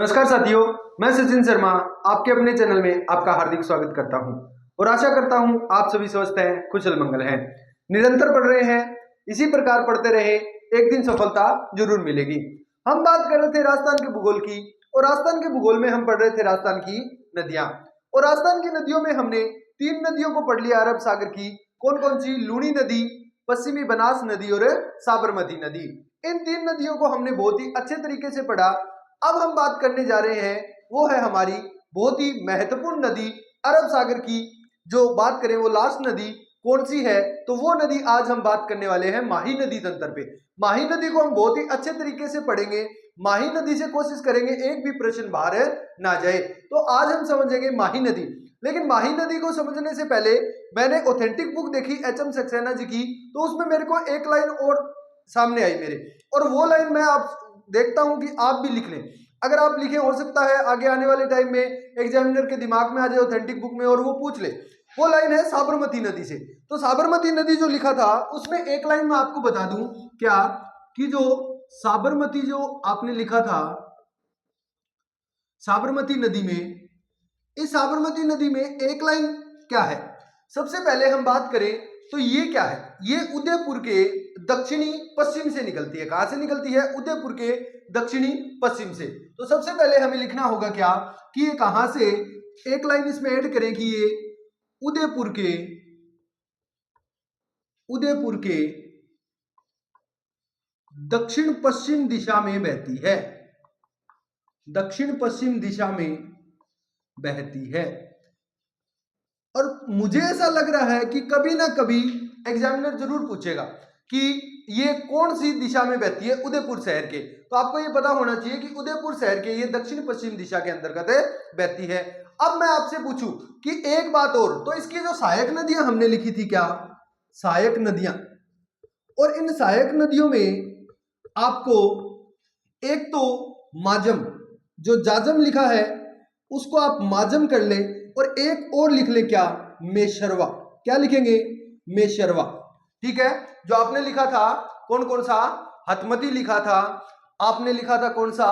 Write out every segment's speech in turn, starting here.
नमस्कार साथियों, मैं सचिन शर्मा आपके अपने चैनल में आपका हार्दिक स्वागत करता हूं और आशा करता हूं आप सभी स्वस्थ हैं, कुशल मंगल हैं, निरंतर पढ़ रहे हैं। इसी प्रकार पढ़ते रहे, एक दिन सफलता जरूर मिलेगी। हम बात कर रहे थे राजस्थान के भूगोल की और राजस्थान के भूगोल में हम पढ़ रहे थे राजस्थान की नदियां। और राजस्थान की नदियों में हमने 3 नदियों को पढ़ लिया अरब सागर की। कौन कौन सी? लूणी नदी, पश्चिमी बनास नदी और साबरमती नदी। इन 3 नदियों को हमने बहुत ही अच्छे तरीके से पढ़ा। अब हम बात करने जा रहे हैं, वो है हमारी बहुत ही महत्वपूर्ण नदी अरब सागर की। जो बात करें वो लास्ट नदी कौन सी है, तो वो नदी आज हम बात करने वाले हैं माही नदी तंत्र पे। माही नदी को हम बहुत ही अच्छे तरीके से पढ़ेंगे। माही नदी से कोशिश करेंगे एक भी प्रश्न बाहर ना जाए। तो आज हम समझेंगे माही नदी। लेकिन माही नदी को समझने से पहले मैंने ऑथेंटिक बुक देखी एच.एम. सक्सेना जी की, तो उसमें मेरे को एक लाइन और सामने आई मेरे, और वो लाइन मैं आप देखता हूं कि आप भी लिख लें। अगर आप लिखें, हो सकता है आगे आने वाले टाइम में एग्जामिनर के दिमाग में आ जाए ऑथेंटिक बुक में और वो पूछ ले। वो लाइन है साबरमती नदी से। तो साबरमती नदी जो लिखा था उसमें एक लाइन में आपको बता दूं क्या, कि जो साबरमती जो आपने लिखा था साबरमती नदी में, इस साबरमती नदी में एक लाइन क्या है। सबसे पहले हम बात करें तो ये क्या है, ये उदयपुर के दक्षिणी पश्चिम से निकलती है। कहां से निकलती है? उदयपुर के दक्षिणी पश्चिम से। तो सबसे पहले हमें लिखना होगा क्या, कि ये कहां से, एक लाइन इसमें ऐड करें कि ये उदयपुर के दक्षिण पश्चिम दिशा में बहती है। दक्षिण पश्चिम दिशा में बहती है। और मुझे ऐसा लग रहा है कि कभी ना कभी एग्जामिनर जरूर पूछेगा कि ये कौन सी दिशा में बहती है उदयपुर शहर के। तो आपको ये पता होना चाहिए कि उदयपुर शहर के ये दक्षिण पश्चिम दिशा के अंतर्गत बहती है। अब मैं आपसे पूछूं कि एक बात और, तो इसकी जो सहायक नदियां हमने लिखी थी, क्या सहायक नदियां, और इन सहायक नदियों में आपको एक तो माजम, जो जाजम लिखा है उसको आप माजम कर ले, और एक और लिख ले क्या, मेशरवा। क्या लिखेंगे? मेशरवा। ठीक है। जो आपने लिखा था कौन कौन सा, हतमती लिखा था, आपने लिखा था कौन सा,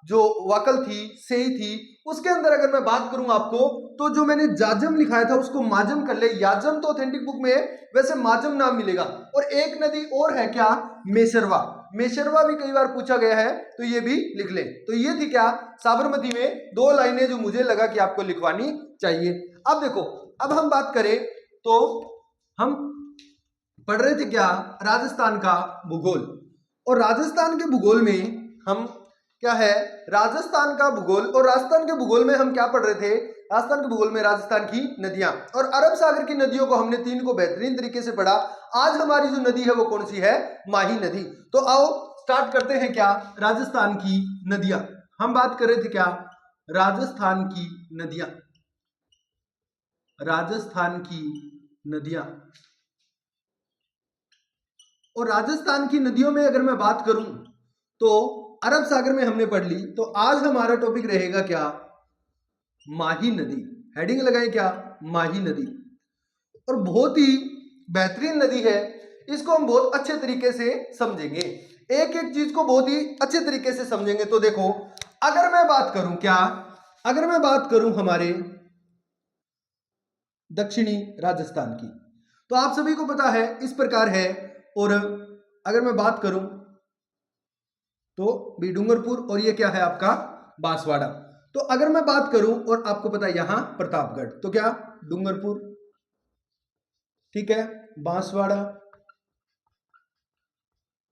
जो वाकल थी, सेई थी। उसके अंदर अगर मैं बात करूं आपको, तो जो मैंने जाजम लिखाया था उसको माजम कर ले। याजम तो ऑथेंटिक बुक में है, वैसे माजम नाम मिलेगा। और एक नदी और है क्या, मेशरवा। मेशरवा भी कई बार पूछा गया है, तो ये भी लिख ले। तो ये थी क्या, साबरमती में 2 लाइनें जो मुझे लगा कि आपको लिखवानी चाहिए। अब देखो, अब हम बात करें तो हम पढ़ रहे थे क्या, राजस्थान का भूगोल। और राजस्थान के भूगोल में हम क्या है, राजस्थान का भूगोल, और राजस्थान के भूगोल में हम क्या पढ़ रहे थे, राजस्थान के भूगोल में राजस्थान की नदियां और अरब सागर की नदियों को हमने 3 को बेहतरीन तरीके से पढ़ा। आज हमारी जो नदी है वो कौन सी है, माही नदी। तो आओ स्टार्ट करते हैं क्या, राजस्थान की नदियां। हम बात कर रहे थे क्या, राजस्थान की नदियां। राजस्थान की नदियां, और राजस्थान की नदियों में अगर मैं बात करूं तो अरब सागर में हमने पढ़ ली। तो आज हमारा टॉपिक रहेगा क्या, माही नदी। हेडिंग लगाएं क्या, माही नदी। और बहुत ही बेहतरीन नदी है, इसको हम बहुत अच्छे तरीके से समझेंगे, एक एक चीज को बहुत ही अच्छे तरीके से समझेंगे। तो देखो, अगर मैं बात करूं क्या, अगर मैं बात करूं हमारे दक्षिणी राजस्थान की, तो आप सभी को पता है इस प्रकार है। और अगर मैं बात करूं तो भी डूंगरपुर, और ये क्या है आपका, बांसवाड़ा। तो अगर मैं बात करूं, और आपको पता है यहां प्रतापगढ़, तो क्या डूंगरपुर, ठीक है, बांसवाड़ा,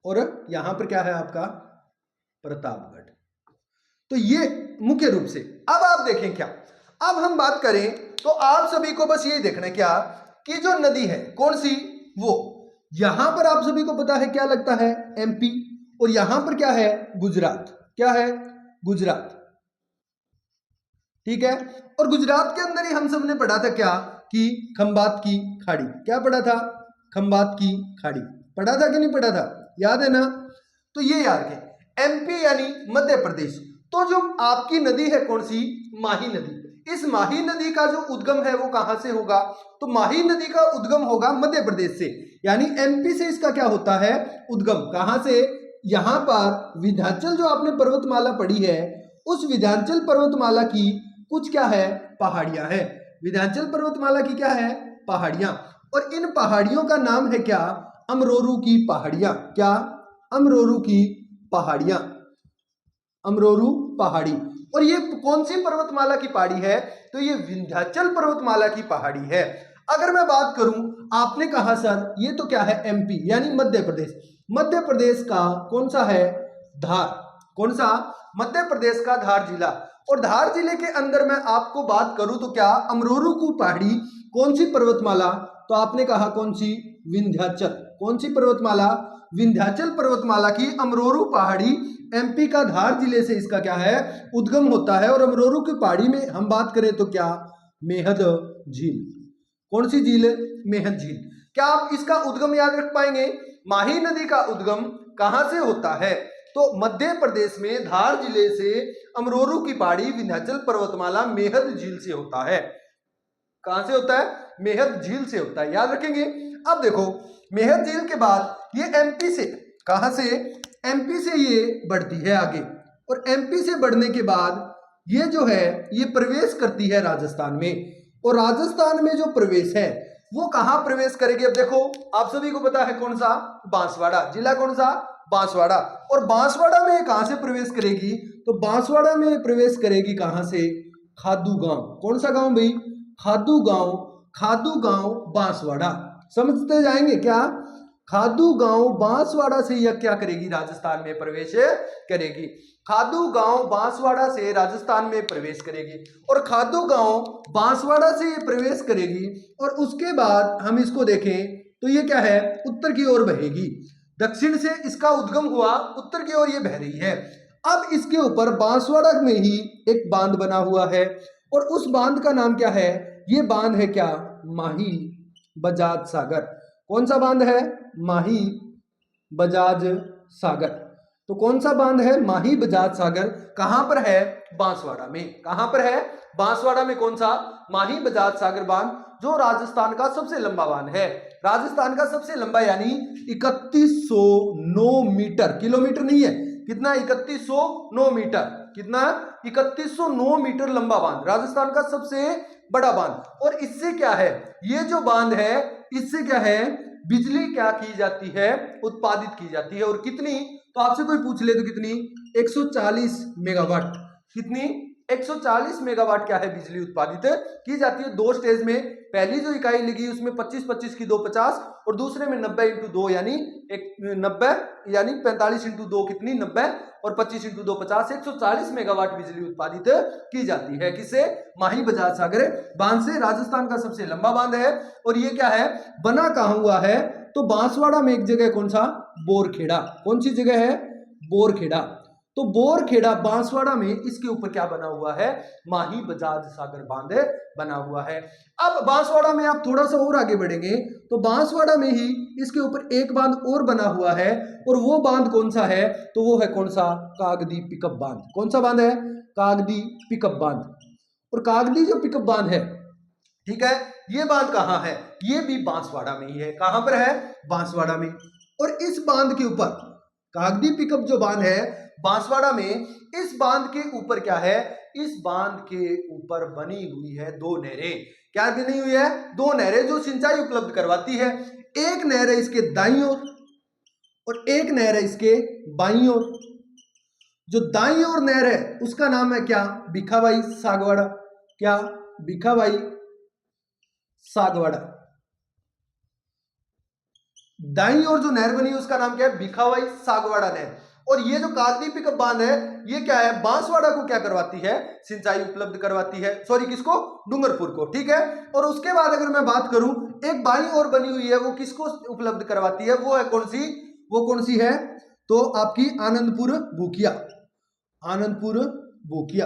और यहां पर क्या है आपका, प्रतापगढ़। तो ये मुख्य रूप से। अब आप देखें क्या, अब हम बात करें तो आप सभी को बस यही देखना है क्या, कि जो नदी है कौन सी, वो यहां पर आप सभी को पता है क्या लगता है, एमपी, और यहां पर क्या है, गुजरात। क्या है, गुजरात, ठीक है। और गुजरात के अंदर ही हम सब ने पढ़ा था क्या, कि खंबात की खाड़ी। क्या पढ़ा था, खंबात की खाड़ी। पढ़ा था कि नहीं पढ़ा था, याद है ना। तो ये याद है, एमपी यानी मध्य प्रदेश। तो जो आपकी नदी है कौन सी, माही नदी। इस माही नदी का जो उद्गम है वो कहां से होगा, तो माही नदी का उद्गम होगा मध्य प्रदेश से, यानी एमपी से इसका क्या होता है, उद्गम। कहां से, यहां पर विंध्याचल जो आपने पर्वतमाला पढ़ी है उस विंध्याचल पर्वतमाला की कुछ क्या है, पहाड़ियां है। विंध्याचल पर्वतमाला की क्या है, पहाड़ियां। और इन पहाड़ियों का नाम है क्या, अमरोरू की पहाड़ियां। क्या, अमरोरू की पहाड़ियां, अमरोरू पहाड़ी। और ये कौन सी पर्वतमाला की पहाड़ी है, तो ये विंध्याचल पर्वतमाला की पहाड़ी है। अगर मैं बात करूं, आपने कहा सर ये तो क्या है, एमपी यानी मध्य प्रदेश। मध्य प्रदेश का कौन सा है, धार। कौन सा, मध्य प्रदेश का धार जिला। और धार जिले के अंदर मैं आपको बात करूं तो क्या, अमरोरू की पहाड़ी कौन सी पर्वतमाला, तो आपने कहा कौन सी, विंध्याचल। कौन सी पर्वतमाला, विंध्याचल पर्वतमाला की अमरोरू पहाड़ी एमपी का धार जिले से इसका क्या है, उद्गम होता है। और अमरोरू की पहाड़ी में हम बात करें तो क्या, मेहद झील। कौन सी झील, मेहद झील। क्या आप इसका उद्गम याद रख पाएंगे, माही नदी का उद्गम कहां से होता है, तो मध्य प्रदेश में धार जिले से अमरोरू की पहाड़ी विंध्याचल पर्वतमाला मेहद झील से होता है। कहां से होता है, मेहद झील से होता है, याद रखेंगे। अब देखो, मेहद झील के बाद ये एमपी से, कहां से, एमपी से ये बढ़ती है आगे। और एमपी से बढ़ने के बाद ये जो है ये प्रवेश करती है राजस्थान में। और राजस्थान में जो प्रवेश है वो कहां प्रवेश करेगी, अब देखो आप सभी को पता है कौन सा, बांसवाड़ा। जिला कौन सा, बांसवाड़ा। और बांसवाड़ा में कहां से प्रवेश करेगी, तो बांसवाड़ा में प्रवेश करेगी कहां से, खादू गांव। कौन सा गांव भाई, खादू गांव। खादू गांव बांसवाड़ा, समझते जाएंगे क्या, खादू गांव बांसवाड़ा से यह क्या करेगी, राजस्थान में प्रवेश करेगी। खादू गांव बांसवाड़ा से राजस्थान में प्रवेश करेगी। और खादू गांव बांसवाड़ा से ये प्रवेश करेगी और उसके बाद हम इसको देखें तो ये क्या है, उत्तर की ओर बहेगी। दक्षिण से इसका उद्गम हुआ, उत्तर की ओर ये बह रही है। अब इसके ऊपर बांसवाड़ा में ही एक बांध बना हुआ है और उस बांध का नाम क्या है, ये बांध है क्या, माही बजाज सागर। कौन सा बांध है, माही बजाज सागर। तो कौन सा बांध है, माही बजाज सागर। कहां पर है, बांसवाड़ा में। कहां पर है, बांसवाड़ा में। कौन सा, माही बजाज सागर बांध, जो राजस्थान का सबसे लंबा बांध है। राजस्थान का सबसे लंबा यानी 3109 मीटर, किलोमीटर नहीं है, कितना, 3109 मीटर। कितना, 3109 मीटर लंबा बांध, राजस्थान का सबसे बड़ा बांध। और इससे क्या है, ये जो बांध है इससे क्या है, बिजली क्या की जाती है, उत्पादित की जाती है। और कितनी, तो आपसे कोई पूछ ले तो कितनी, 140 मेगावाट। कितनी, 140 मेगावाट क्या है, बिजली उत्पादित की जाती है। दो स्टेज में, पहली जो इकाई लगी उसमें 25-25 की 2 50 और दूसरे में 90x2 यानी 90 यानी 45x2 कितनी, 90 और 25x2 50, 140 मेगावाट बिजली उत्पादित की जाती है। किससे, माही बजाज सागर बांध से। राजस्थान का सबसे लंबा बांध है। और ये क्या है, बना कहां हुआ है, तो बांसवाड़ा में एक जगह, कौन सा, बोरखेड़ा। कौन सी जगह है, बोरखेड़ा। तो बोरखेड़ा बांसवाड़ा में इसके ऊपर क्या बना हुआ है, माही बजाज सागर बांध बना हुआ है। अब बांसवाड़ा में आप थोड़ा सा और आगे बढ़ेंगे तो बांसवाड़ा में ही इसके ऊपर एक बांध और बना हुआ है। और वो बांध कौन सा है, तो वो है कौन सा, कागदी पिकअप बांध। कौन सा बांध है, कागदी पिकअप बांध। और कागदी जो पिकअप बांध है, ठीक है, ये बांध कहां है, ये भी बांसवाड़ा में ही है। कहां पर है, बांसवाड़ा में। और इस बांध के ऊपर, कागदी पिकअप जो बांध है बांसवाड़ा में, इस बांध के ऊपर क्या है, इस बांध के ऊपर बनी हुई है 2 नहरें। क्या बनी हुई है, 2 नहरें जो सिंचाई उपलब्ध करवाती है। एक नहर है इसके दाईं ओर और एक नहर है इसके बाईं ओर। जो दाईं ओर नहर है उसका नाम है क्या, भिखाबाई सागवाड़ा। क्या, भिखाबाई सागवाड़ा। दाईं ओर जो नहर बनी है उसका नाम क्या है, भिखाबाई सागवाड़ा नहर। और ये जो कागदी पिकअप बांध है ये क्या है, बांसवाड़ा को क्या करवाती है, सिंचाई उपलब्ध करवाती है। सॉरी, किसको, डूंगरपुर को, ठीक है। और उसके बाद अगर मैं बात करूं, एक बाईं ओर बनी हुई है वो किसको उपलब्ध करवाती है, वो है कौन सी, वो कौन सी है, तो आपकी आनंदपुर भूकिया। आनंदपुर भूकिया,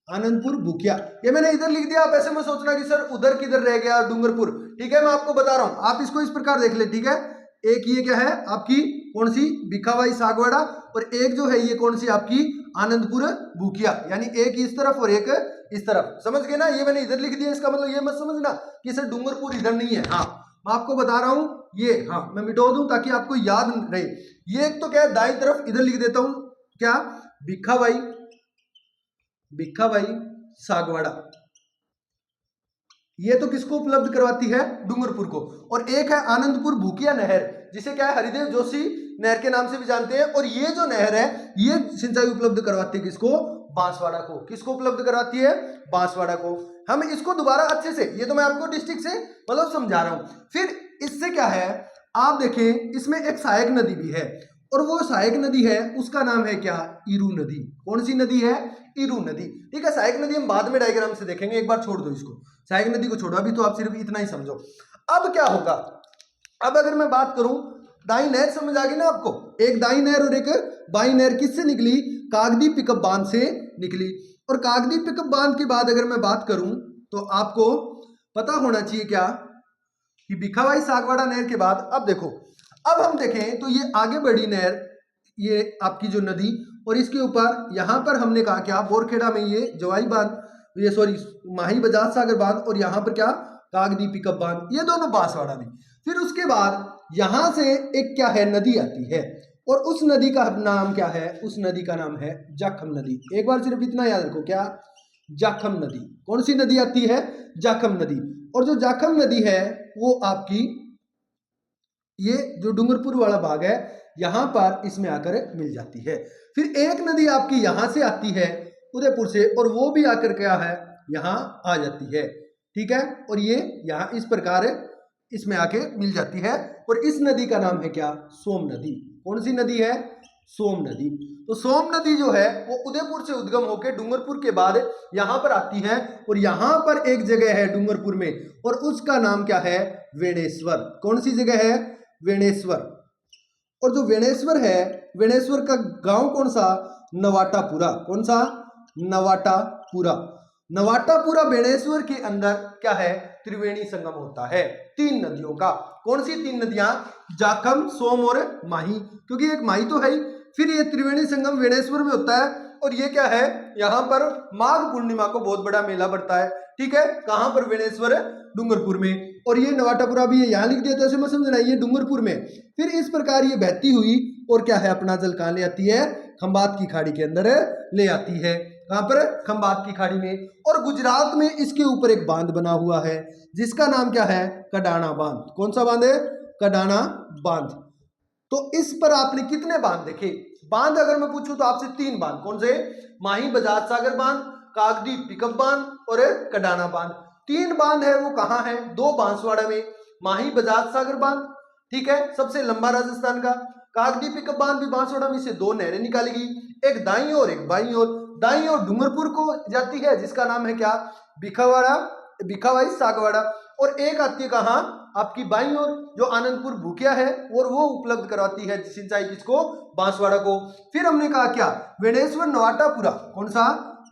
आनंदपुर भूकिया। ये मैंने इधर लिख दिया, आप ऐसे में सोचना कि सर उधर किधर रह गया डूंगरपुर, ठीक है, मैं आपको बता रहा हूं, आप इसको इस प्रकार देख ले, ठीक है। एक ये क्या है आपकी, कौन सी, भिखाबाई सागवाड़ा। और एक जो है ये कौन सी आपकी, आनंदपुर भूकिया। यानी एक इस तरफ और एक इस तरफ, समझ गए ना। ये मैंने इधर लिख दिया, इसका मतलब ये मत समझना कि सर डूंगरपुर इधर नहीं है। हाँ, मैं आपको बता रहा हूं ये, हाँ मैं मिटो दूं ताकि आपको याद रहे। ये एक तो क्या है, दाईं तरफ इधर लिख देता हूं, क्या, भिखाबाई, भिखाबाई सागवाड़ा, ये तो किसको उपलब्ध करवाती है? डूंगरपुर को। और एक है आनंदपुर भूकिया नहर, जिसे क्या है हरिदेव जोशी नहर के नाम से भी जानते हैं। और ये जो नहर है ये सिंचाई उपलब्ध करवाती है किसको? बांसवाड़ा को। किसको उपलब्ध करवाती है? बांसवाड़ा को। हम इसको दोबारा अच्छे से, ये तो मैं आपको डिस्ट्रिक्ट से मतलब समझा रहा हूं। फिर इससे क्या है, आप देखें इसमें एक सहायक नदी भी है, और वो सहायक नदी है उसका नाम है क्या? इरू नदी। कौन सी नदी है? इरू नदी। ठीक है, सहायक नदी हम बाद में डायग्राम से देखेंगे, एक बार छोड़ दो इसको, सहायक नदी को छोड़ो, अभी तो आप सिर्फ इतना ही समझो। अब क्या होगा, अब अगर मैं बात करूं, दाई नहर समझ आ गई ना आपको? एक दाई नहर और एक बाई नहर किससे निकली? कागदी पिकअप बांध से निकली। और कागदी पिकअप बांध के बाद अगर मैं बात करूं तो आपको पता होना चाहिए क्या कि भिखाबाई सागवाड़ा नहर के बाद, अब देखो, अब हम देखें तो ये आगे बढ़ी नहर, ये आपकी जो नदी, और इसके ऊपर यहां पर हमने कहा क्या? बोरखेड़ा में ये जवाई बांध, ये सॉरी माही बजाज सागर बांध, और यहां पर क्या? कागदी पिकअप बांध, ये दोनों बांसवाड़ा में। फिर उसके बाद यहां से एक क्या है? नदी आती है, और उस नदी का नाम क्या है? उस नदी का नाम है जाखम नदी। एक बार सिर्फ इतना याद रखो, क्या? जाखम नदी। कौन सी नदी आती है? जाखम नदी। और जो जाखम नदी है वो आपकी ये जो डूंगरपुर वाला भाग है यहां पर इसमें आकर मिल जाती है। फिर एक नदी आपकी यहां से आती है उदयपुर से, और वो भी आकर क्या है? यहां आ जाती है। ठीक है, और ये यहां इस प्रकार इसमें आके मिल जाती है, और इस नदी का नाम है क्या? सोम नदी। कौन सी नदी है? सोम नदी। तो सोम नदी जो है वो उदयपुर से उद्गम होकर डूंगरपुर के बाद यहां पर आती है, और यहां पर एक जगह है डूंगरपुर में, और उसका नाम क्या है? वेणेश्वर। कौन सी जगह है? वेणेश्वर। और जो वेणेश्वर है, वेणेश्वर का गांव कौन सा? नवाटापुरा। कौन सा? नवाटापुरा। नवाटापुरा वेणेश्वर के अंदर क्या है? त्रिवेणी संगम होता है तीन नदियों का। कौन सी तीन नदियां? जाखम, सोम और माही, क्योंकि एक माही तो है ही। फिर ये त्रिवेणी संगम वेणेश्वर में होता है, और ये क्या है? यहाँ पर माघ पूर्णिमा को बहुत बड़ा मेला बढ़ता है। ठीक है, कहां पर? वेणेश्वर, डूंगरपुर में। और ये नवाटापुरा भी है, यहाँ लिख दिया तो ऐसे मैं समझना, ये डूंगरपुर में। फिर इस प्रकार ये बहती हुई और क्या है? अपना जल कहां ले आती है? खंबात की खाड़ी के अंदर ले आती है। कहां पर? खंबात की खाड़ी में। और गुजरात में इसके ऊपर एक बांध बना हुआ है जिसका नाम क्या है? कडाना बांध। कौन सा बांध है? कडाना बांध। तो इस पर आपने कितने बांध देखे? बांध अगर मैं पूछूं तो आपसे तीन बांध। कौन से? माही बजाज सागर बांध, कागदी पिकअप बांध और कडाना बांध। तीन बांध है, वो कहां है? दो बांसवाड़ा में, माही बजाज सागर बांध, ठीक है, सबसे लंबा राजस्थान का। कागदी पिकअप बांध भी बांसवाड़ा में से दो नहरें निकाली गई, एक दाई और एक बाई ओर। दाई ओर डूंगरपुर को जाती है जिसका नाम है क्या? भिखावाड़ा, भिखाबाई सागवाड़ा। और एक आती है कहां? आपकी बाई ओर जो आनंदपुर भूकिया है, और वो उपलब्ध करवाती है सिंचाई किसको? बांसवाड़ा को। फिर हमने कहा क्या? वेणेश्वर नवाटापुरा। कौन सा?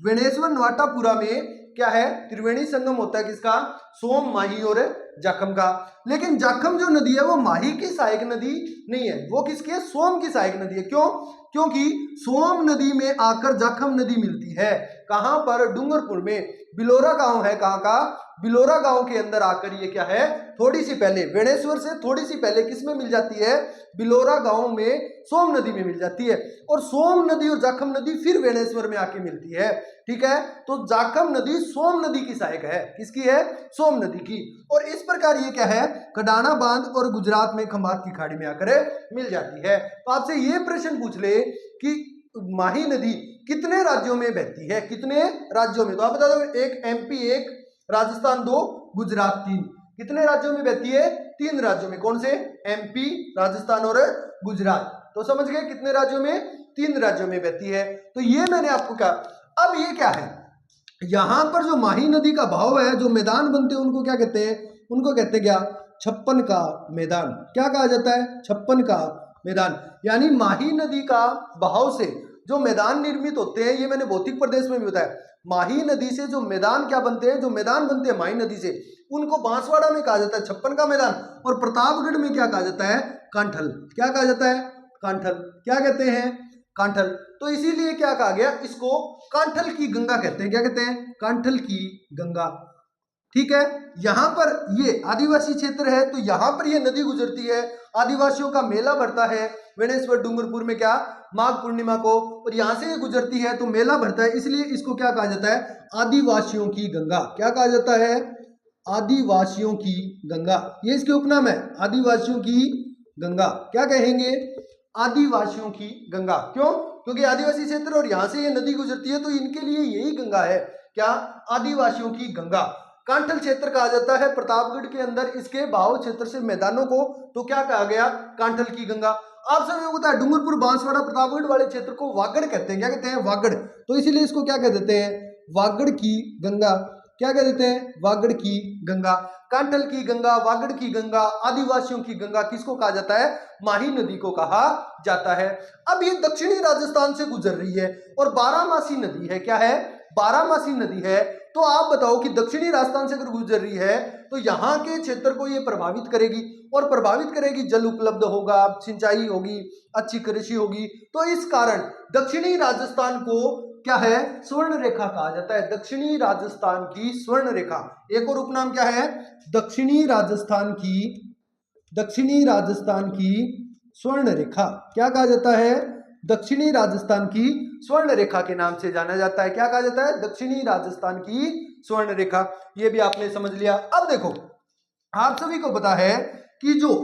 वेणेश्वर नवाटापुरा में क्या है? त्रिवेणी संगम होता है किसका? सोम, माही और जाखम का। लेकिन जाखम जो नदी है वो माही की सहायक नदी नहीं है, वो किसकी है? सोम की सहायक नदी है। क्यों? क्योंकि सोम नदी में आकर जाखम नदी मिलती है। कहां पर? डूंगरपुर में। बिलोरा गांव है, कहां का? बिलोरा गांव के अंदर आकर ये क्या है? थोड़ी सी पहले, वेणेश्वर से थोड़ी सी पहले किसमें मिल जाती है? बिलोरा गांव में सोम नदी में मिल जाती है। और सोम नदी और जाखम नदी फिर वेणेश्वर में आके मिलती है। ठीक है, तो जाखम नदी सोम नदी की सहायक है। किसकी है? सोम नदी की। और इस प्रकार ये क्या है? कडाना बांध और गुजरात में खंबात की खाड़ी में आकर मिल जाती है। तो आपसे ये प्रश्न पूछ ले कि माही नदी कितने राज्यों में बहती है? कितने राज्यों में? तो आप बता दो, एक एमपी, एक राजस्थान, दो गुजरात, तीन। कितने राज्यों में बहती है? तीन राज्यों में। कौन से? एमपी, राजस्थान और गुजरात। तो समझ गए कितने राज्यों में? तीन राज्यों में बहती है। तो ये मैंने आपको कहा। अब ये क्या है? यहां पर जो माही नदी का बहाव है, जो मैदान बनते हैं उनको क्या कहते हैं? उनको कहते हैं क्या? छप्पन का मैदान। क्या कहा जाता है? छप्पन का मैदान। यानी माही नदी का बहाव से जो मैदान निर्मित होते हैं, ये मैंने भौतिक प्रदेश में भी बताया। माही नदी से जो मैदान क्या बनते हैं? जो मैदान बनते हैं माही नदी से, उनको बांसवाड़ा में कहा जाता है छप्पन का मैदान। और प्रतापगढ़ में क्या कहा जाता है? कांठल। क्या कहा जाता है? कांठल। क्या कहते हैं? कांठल। तो इसीलिए क्या कहा गया? इसको कांठल की गंगा कहते हैं। क्या कहते हैं? कांठल की गंगा। ठीक है, यहां पर ये आदिवासी क्षेत्र है, तो यहां पर ये नदी गुजरती है, आदिवासियों का मेला बढ़ता है। वेणेश्वर डूंगरपुर में क्या? माघ पूर्णिमा को, और यहां से ये गुजरती है तो मेला भरता है, इसलिए इसको क्या कहा जाता है, आदिवासियों की गंगा। क्या कहा जाता है, आदिवासियों की गंगा, ये इसके उपनाम है, आदिवासियों की गंगा। क्या कहेंगे, आदिवासियों की गंगा। क्यों, क्योंकि आदिवासी क्षेत्र और यहां से ये नदी गुजरती है तो इनके लिए यही गंगा है, क्या, आदिवासियों की गंगा। कांठल क्षेत्र कहा जाता है प्रतापगढ़ के अंदर इसके भाव क्षेत्र से मैदानों को, तो क्या कहा गया, कांठल की गंगा। आप सभी को पता है डूंगरपुर, बांसवाड़ा, प्रतापगढ़ वाले क्षेत्र को वागड़ कहते हैं। क्या कहते हैं, वागड़। तो इसीलिए इसको क्या कह देते हैं, वागड़ की गंगा। क्या कह देते हैं, वागड़ की गंगा। कांठल की गंगा, वागड़ की गंगा, आदिवासियों की गंगा किसको कहा जाता है, माही नदी को कहा जाता है। अब ये दक्षिणी राजस्थान से गुजर रही है और बारामासी नदी है। क्या है, बारामासी नदी है। तो आप बताओ कि दक्षिणी राजस्थान से अगर गुजर रही है तो यहाँ के क्षेत्र को ये प्रभावित करेगी, और प्रभावित करेगी, जल उपलब्ध होगा, सिंचाई होगी, अच्छी कृषि होगी। तो इस कारण दक्षिणी राजस्थान को क्या है, स्वर्ण रेखा कहा जाता है, दक्षिणी राजस्थान की स्वर्ण रेखा। एक और उपनाम क्या है, दक्षिणी राजस्थान की, दक्षिणी राजस्थान की स्वर्ण रेखा। क्या कहा जाता है, दक्षिणी राजस्थान की स्वर्ण रेखा के नाम से जाना जाता है। क्या कहा जाता है, दक्षिणी राजस्थान की स्वर्ण रेखा। ये भी आपने समझ लिया। अब देखो, आप सभी को पता है कि जो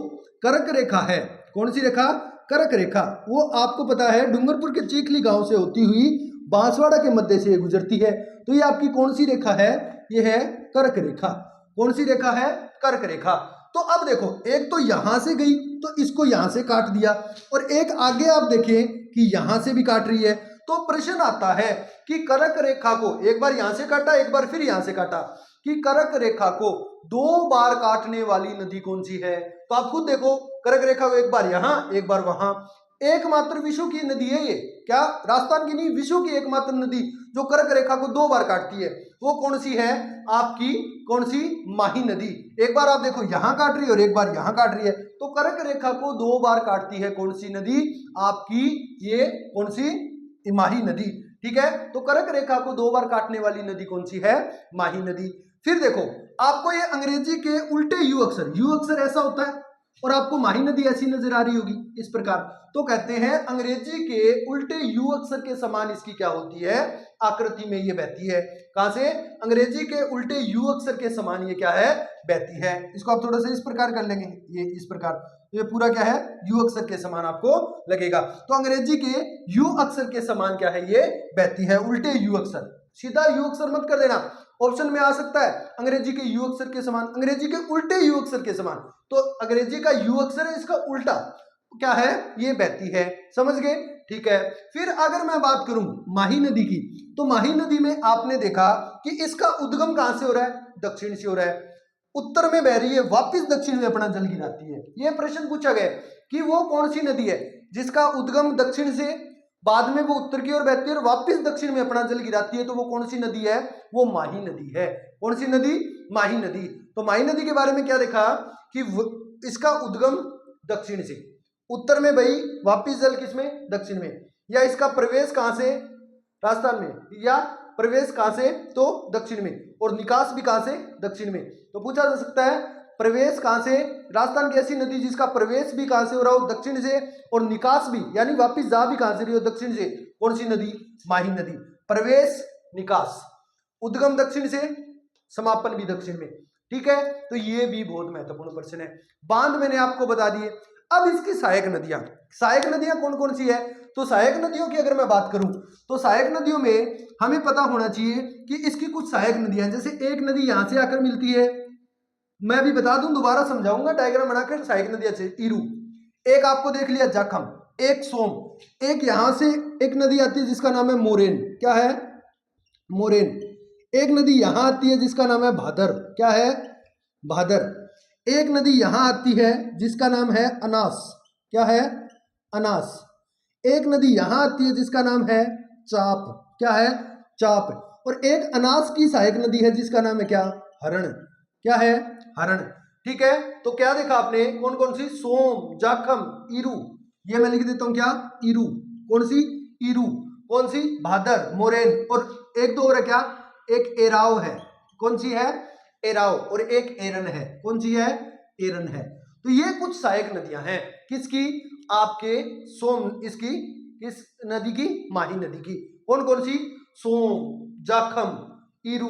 कर्क रेखा है, कौन सी रेखा, कर्क रेखा, वो आपको पता है डूंगरपुर के चीखली गांव से होती हुई बांसवाड़ा के मध्य से गुजरती है। तो ये आपकी कौन सी रेखा है, ये है कर्क रेखा। कौन सी रेखा है, कर्क रेखा। तो अब देखो, एक तो यहां से गई तो इसको यहां से काट दिया, और एक आगे आप देखें कि यहां से भी काट रही है। तो प्रश्न आता है कि कर्क रेखा को एक बार यहां से काटा, एक बार फिर यहां से काटा, कि कर्क रेखा को 2 बार काटने वाली नदी कौन सी है। तो आप खुद देखो, कर्क रेखा को एक बार यहां, एक बार वहां। एकमात्र विश्व की नदी है ये, क्या, राजस्थान की नहीं, विश्व की एकमात्र नदी जो कर्क रेखा को 2 बार काटती है, वो कौन सी है, आपकी कौन सी, माही नदी। एक बार आप देखो यहां काट रही है और एक बार यहां काट रही है, तो कर्क रेखा को 2 बार काटती है कौन सी नदी, आपकी ये कौन सी, माही नदी। ठीक है, तो कर्क रेखा को 2 बार काटने वाली नदी कौन सी है, माही नदी। फिर देखो, आपको ये अंग्रेजी के उल्टे यू अक्षर, यू अक्षर ऐसा होता है और आपको माही नदी ऐसी नजर आ रही होगी इस प्रकार, तो कहते हैं अंग्रेजी के उल्टे यू अक्षर के समान इसकी क्या होती है, आकृति में ये बहती है। कहां से, अंग्रेजी के उल्टे यू अक्षर के समान ये क्या है, बहती है। इसको आप थोड़ा सा इस प्रकार कर लेंगे, ये इस प्रकार, तो ये पूरा क्या है, यू अक्षर के समान आपको लगेगा। तो अंग्रेजी के यू अक्षर के समान क्या है, ये बहती है, उल्टे यू अक्षर। सीधा यू अक्षर मत कर देना, ऑप्शन में आ सकता है अंग्रेजी के यू अक्षर के समान, अंग्रेजी के उल्टे यू अक्षर के समान। तो अंग्रेजी का यू अक्षर है, इसका उल्टा क्या है, ये बहती है। समझ गए, ठीक है। फिर अगर मैं बात करूं माही नदी की, तो माही नदी में आपने देखा कि इसका उद्गम कहां से हो रहा है, दक्षिण से हो रहा है, उत्तर में बह रही है, वापिस दक्षिण में अपना जल गिराती है। यह प्रश्न पूछा गया कि वो कौन सी नदी है जिसका उद्गम दक्षिण से, बाद में वो उत्तर की ओर बहती है और वापिस दक्षिण में अपना जल गिराती है, तो वो कौन सी नदी है, वो माही नदी है। कौन सी नदी, माही नदी। तो माही नदी के बारे में क्या देखा कि इसका उद्गम दक्षिण से, उत्तर में बही, वापिस जल किसमें, दक्षिण में, या इसका प्रवेश कहां से, राजस्थान में, या प्रवेश कहां से, तो दक्षिण में, और निकास भी कहां से, दक्षिण में। तो पूछा जा सकता है प्रवेश कहां से, राजस्थान की ऐसी नदी जिसका प्रवेश भी कहां से हो रहा हो, दक्षिण से, और निकास भी यानी वापिस जा भी कहां से रही हो, दक्षिण से, कौन सी नदी, माही नदी। प्रवेश, निकास, उद्गम दक्षिण से, समापन भी दक्षिण में। ठीक है, तो ये भी बहुत महत्वपूर्ण प्रश्न है। बांध मैंने आपको बता दिए। अब इसकी सहायक नदियां, सहायक नदियां कौन कौन सी है, तो सहायक नदियों की अगर मैं बात करूं तो सहायक नदियों में हमें पता होना चाहिए कि इसकी कुछ सहायक नदियां, जैसे एक नदी यहां से आकर मिलती है, मैं भी बता दूं, दोबारा समझाऊंगा डायग्राम बनाकर, सहायक नदियां से ईरू, एक आपको देख लिया जाखम, एक सोम, एक यहां से एक नदी आती है जिसका नाम है मोरेन। क्या है, मोरेन। एक नदी यहां आती है जिसका नाम है भादर। क्या है, भादर। एक नदी यहां आती है जिसका नाम है अनास। क्या है, अनास। एक नदी यहां आती है जिसका नाम है चाप। क्या है, चाप। और एक अनास की सहायक नदी है जिसका नाम है क्या, हरण। क्या है, हरण। ठीक है, तो क्या देखा आपने, कौन कौन सी, सोम, जाखम, ईरू, ये मैं लिख देता हूं क्या, ईरू। कौन सी, ईरू। कौन सी, भादर, मोरेन, और एक दो और है क्या, एक एराव है। कौन सी है, एराव, और एक एरन है। कौन सी है, एरन है। तो ये कुछ सहायक नदियां हैं किसकी, आपके सोम, इसकी किस नदी की? माही नदी की। कौन कौन सी? सोम, जाखम, ईरू,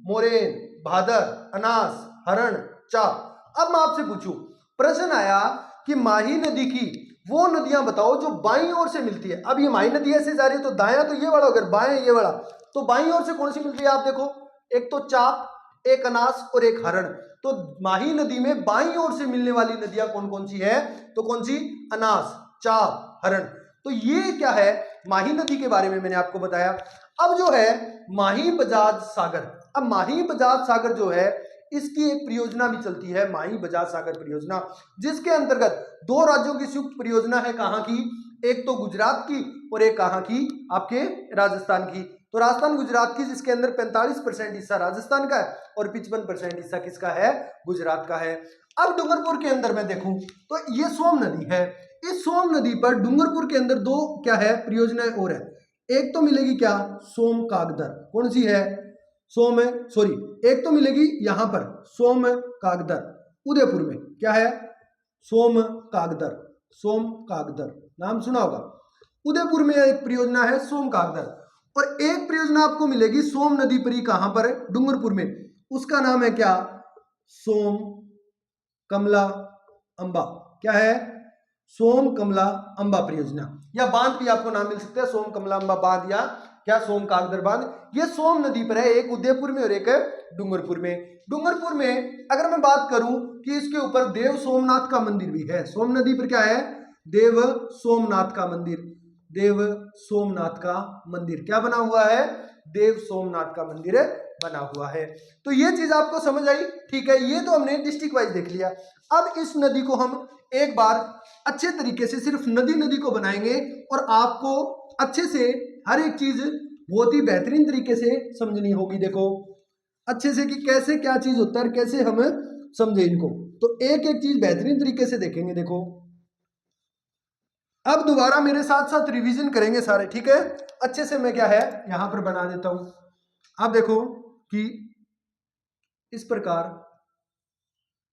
मोरेन, भादर, अनास, हरण, चाप। अब मैं आपसे पूछूं, प्रश्न आया कि माही नदी की वो नदियां बताओ जो बाईं ओर से मिलती है। अब ये माही नदी ऐसे जा रही है तो दायां तो ये वाला, अगर बाएं ये वाला, तो बाईं ओर से कौन सी मिल रही है? आप देखो, एक तो चाप, एक अनास और एक हरण। तो माही नदी में बाईं ओर से मिलने वाली नदियां कौन कौन सी है? तो कौन सी? अनास, चाप, हरण। तो ये क्या है? माही नदी के बारे में मैंने आपको बताया। अब जो है माही बजाज सागर, अब माही बजाज सागर जो है इसकी एक परियोजना भी चलती है, माही बजाज सागर परियोजना, जिसके अंतर्गत दो राज्यों की संयुक्त परियोजना है। कहां की? एक तो गुजरात की और एक कहां की? आपके राजस्थान की। तो राजस्थान गुजरात की, जिसके अंदर 45% हिस्सा राजस्थान का है और 55% हिस्सा किसका है? गुजरात का है। अब डूंगरपुर के अंदर मैं देखूं तो ये सोम नदी है। इस सोम नदी पर डूंगरपुर के अंदर दो क्या है? परियोजनाएं और है। एक तो मिलेगी क्या? सोम कागदर। कौन सी है? सोम है, सॉरी, एक तो मिलेगी यहां पर सोम कागदर, उदयपुर में क्या है? सोम कागदर, सोम कागदर नाम सुना होगा। उदयपुर में एक परियोजना है सोम कागदर, और एक परियोजना आपको मिलेगी सोम नदी पर ही। कहां पर है? डूंगरपुर में। उसका नाम है क्या? सोम कमला अंबा। क्या है? सोम कमला अंबा परियोजना, या बांध भी आपको नाम मिल सकता है, सोम कमला अंबा बांध या क्या सोम कागदर बांध। ये सोम नदी पर है, एक उदयपुर में और एक डूंगरपुर में। डूंगरपुर में अगर मैं बात करूं कि इसके ऊपर देव सोमनाथ का मंदिर भी है। सोम नदी पर क्या है? देव सोमनाथ का मंदिर, देव सोमनाथ का मंदिर क्या बना हुआ है? देव सोमनाथ का मंदिर बना हुआ है। तो ये चीज आपको समझ आई? ठीक है, ये तो हमने डिस्ट्रिक्ट वाइज देख लिया। अब इस नदी को हम एक बार अच्छे तरीके से सिर्फ नदी नदी को बनाएंगे और आपको अच्छे से हर एक चीज बहुत ही बेहतरीन तरीके से समझनी होगी। देखो अच्छे से कि कैसे क्या चीज होता है और कैसे हम समझे इनको। तो एक एक चीज बेहतरीन तरीके से देखेंगे। देखो अब दोबारा मेरे साथ साथ रिवीजन करेंगे सारे, ठीक है? अच्छे से मैं क्या है यहां पर बना देता हूं। आप देखो कि इस प्रकार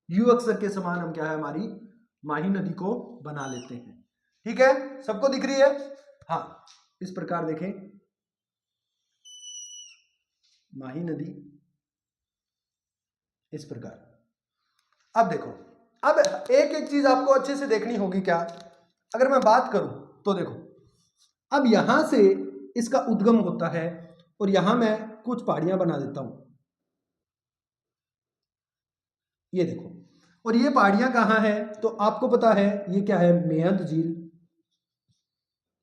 यू अक्षर के समान हम क्या है हमारी माही नदी को बना लेते हैं। ठीक है, सबको दिख रही है? हाँ, इस प्रकार देखें माही नदी इस प्रकार। अब देखो, अब एक एक चीज आपको अच्छे से देखनी होगी। क्या अगर मैं बात करूं तो देखो, अब यहां से इसका उद्गम होता है और यहां मैं कुछ पहाड़ियां बना देता हूं। ये देखो, और ये पहाड़ियां कहां है? तो आपको पता है ये क्या है? मेहंद झील,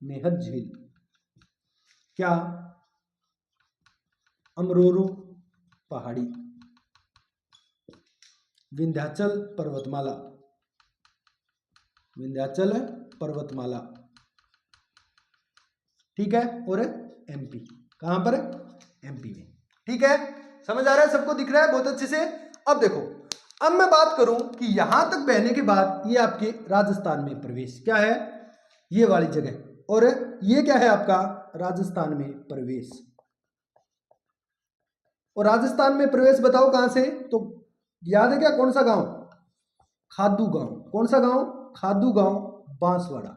मेहंद झील, क्या अमरोरू पहाड़ी, विंध्याचल पर्वतमाला, विंध्याचल पर्वतमाला, ठीक है, और एमपी। कहां पर? एमपी में। ठीक है, समझ आ रहा है? सबको दिख रहा है बहुत अच्छे से? अब देखो, अब मैं बात करूं कि यहां तक बहने के बाद ये आपके राजस्थान में प्रवेश क्या है? ये वाली जगह, और ये क्या है आपका? राजस्थान में प्रवेश। और राजस्थान में प्रवेश बताओ कहां से? तो याद है क्या? कौन सा गांव? खादू गांव। कौन सा गांव? खादू गांव, बांसवाड़ा,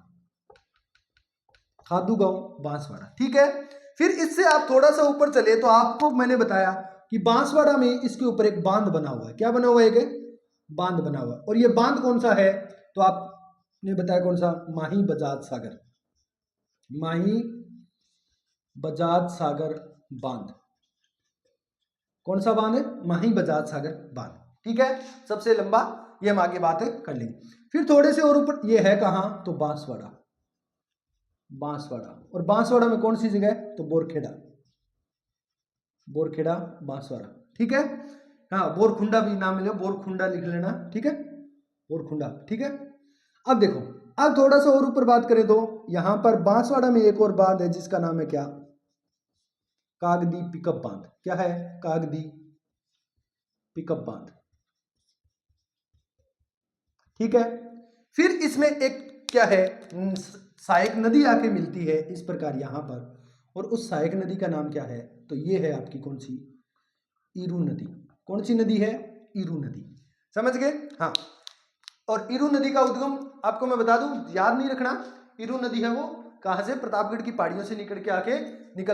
खादू गांव बांसवाड़ा। ठीक है, फिर इससे आप थोड़ा सा ऊपर चले तो आपको मैंने बताया कि बांसवाड़ा में इसके ऊपर एक बांध बना हुआ है। क्या बना हुआ है? एक बांध बना हुआ है। और ये बांध कौन सा है? तो आपने बताया कौन सा? माही बजाज सागर, माही बजाज सागर बांध। कौन सा बांध है? माही बजाज सागर बांध। ठीक है, सबसे लंबा, ये हम आगे बात कर लेंगे। फिर थोड़े से और ऊपर ये है कहां? तो बांसवाड़ा, बांसवाड़ा। और बांसवाड़ा में कौन सी जगह है? तो बोरखेड़ा, बोरखेड़ा बांसवाड़ा। ठीक है, हाँ, बोरखुंडा भी नाम मिलेगा, बोरखुंडा लिख लेना। ठीक है, बोरखुंडा। ठीक है, अब देखो, अब थोड़ा सा और ऊपर बात करें तो यहां पर बांसवाड़ा में एक और बांध है जिसका नाम है क्या? कागदी पिकअप बांध। क्या है? कागदी पिकअप बांध। ठीक है, फिर इसमें एक क्या है? सहायक नदी आके मिलती है इस प्रकार यहां पर, और उस सहायक नदी का नाम क्या है? तो ये है आपकी कौन सी? ईरू नदी। कौन सी नदी है? ईरू नदी। समझ गए? हाँ, और ईरू नदी का उद्गम आपको मैं बता दूं, याद नहीं रखना, ईरू नदी है वो कहां से? प्रतापगढ़ की पहाड़ियों से निकल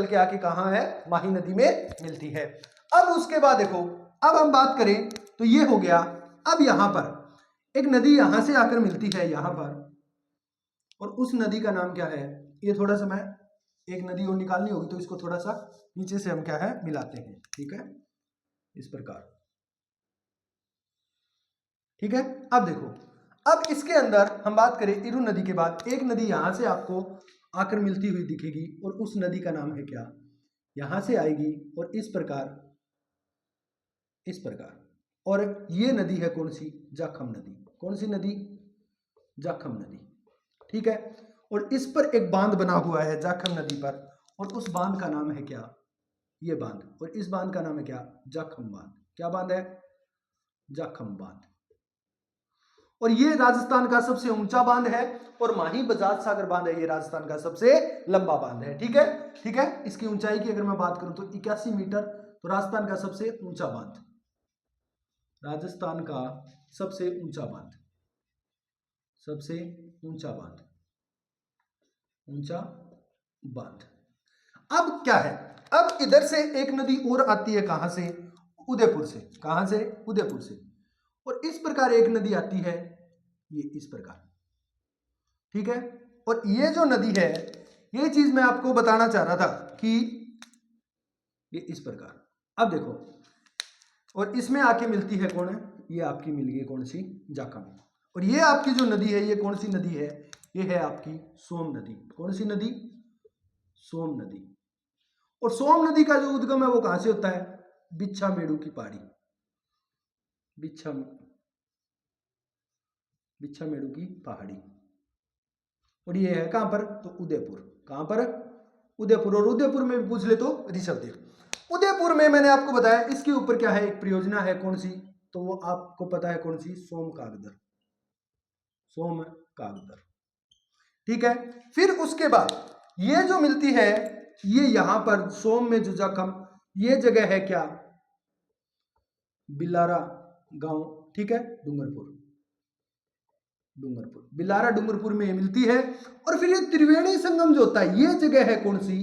के आके कहां है? माही नदी में मिलती है। अब उसके बाद देखो, अब हम बात करें तो ये हो गया। अब यहां पर एक नदी यहां से आकर मिलती है यहां पर, और उस नदी का नाम क्या है? ये थोड़ा सा मैं एक नदी और निकालनी होगी तो इसको थोड़ा सा नीचे से हम क्या है मिलाते हैं, ठीक है, इस प्रकार, ठीक है। अब देखो, अब इसके अंदर हम बात करें इरु नदी के बाद एक नदी यहां से आपको आकर मिलती हुई दिखेगी, और उस नदी का नाम है क्या? यहां से आएगी और इस प्रकार, इस प्रकार, और ये नदी है कौन सी? जाखम नदी। कौन सी नदी? जाखम नदी, ठीक है। और इस पर एक बांध बना हुआ है जाखम नदी पर, और उस बांध का नाम है क्या? ये बांध, और इस बांध का नाम है क्या? जाखम बांध। क्या बांध है? जाखम बांध। और ये राजस्थान का सबसे ऊंचा बांध है, और माही बजाज सागर बांध है ये राजस्थान का सबसे लंबा बांध है, ठीक है, ठीक है। इसकी ऊंचाई की अगर मैं बात करूं तो 81 मीटर, तो राजस्थान का सबसे ऊंचा बांध, राजस्थान का सबसे ऊंचा बांध, सबसे ऊंचा बांध, ऊंचा बांध। अब क्या है? अब इधर से एक नदी और आती है, कहां से? उदयपुर से। कहां से? उदयपुर से। और इस प्रकार एक नदी आती है, ये इस प्रकार, ठीक है। और ये जो नदी है, ये चीज मैं आपको बताना चाह रहा था कि ये इस प्रकार, अब देखो, और इसमें आके मिलती है कौन है? ये आपकी मिल गई कौन सी? जाखम। और ये आपकी जो नदी है, ये कौन सी नदी है? ये है आपकी सोम नदी। कौन सी नदी? सोम नदी। और सोम नदी का जो उद्गम है वो कहां से होता है? बिच्छामेड़ू की पहाड़ी, बिच्छामेड़ू की पहाड़ी। और ये है कहां पर? तो उदयपुर। कहां पर? उदयपुर। और उदयपुर में भी पूछ ले तो ऋषभदेव। उदयपुर में मैंने आपको बताया इसके ऊपर क्या है? एक परियोजना है, कौन सी? तो वो आपको पता है कौन सी? सोम कागदर, सोम कागदर, ठीक है। फिर उसके बाद ये जो मिलती है, ये यहां पर सोम में जो जाखम, ये जगह है क्या? बिलारा गांव, ठीक है, डूंगरपुर, डूंगरपुर, बिलारा डूंगरपुर में मिलती है। और फिर ये त्रिवेणी संगम जो होता है, ये जगह है कौन सी?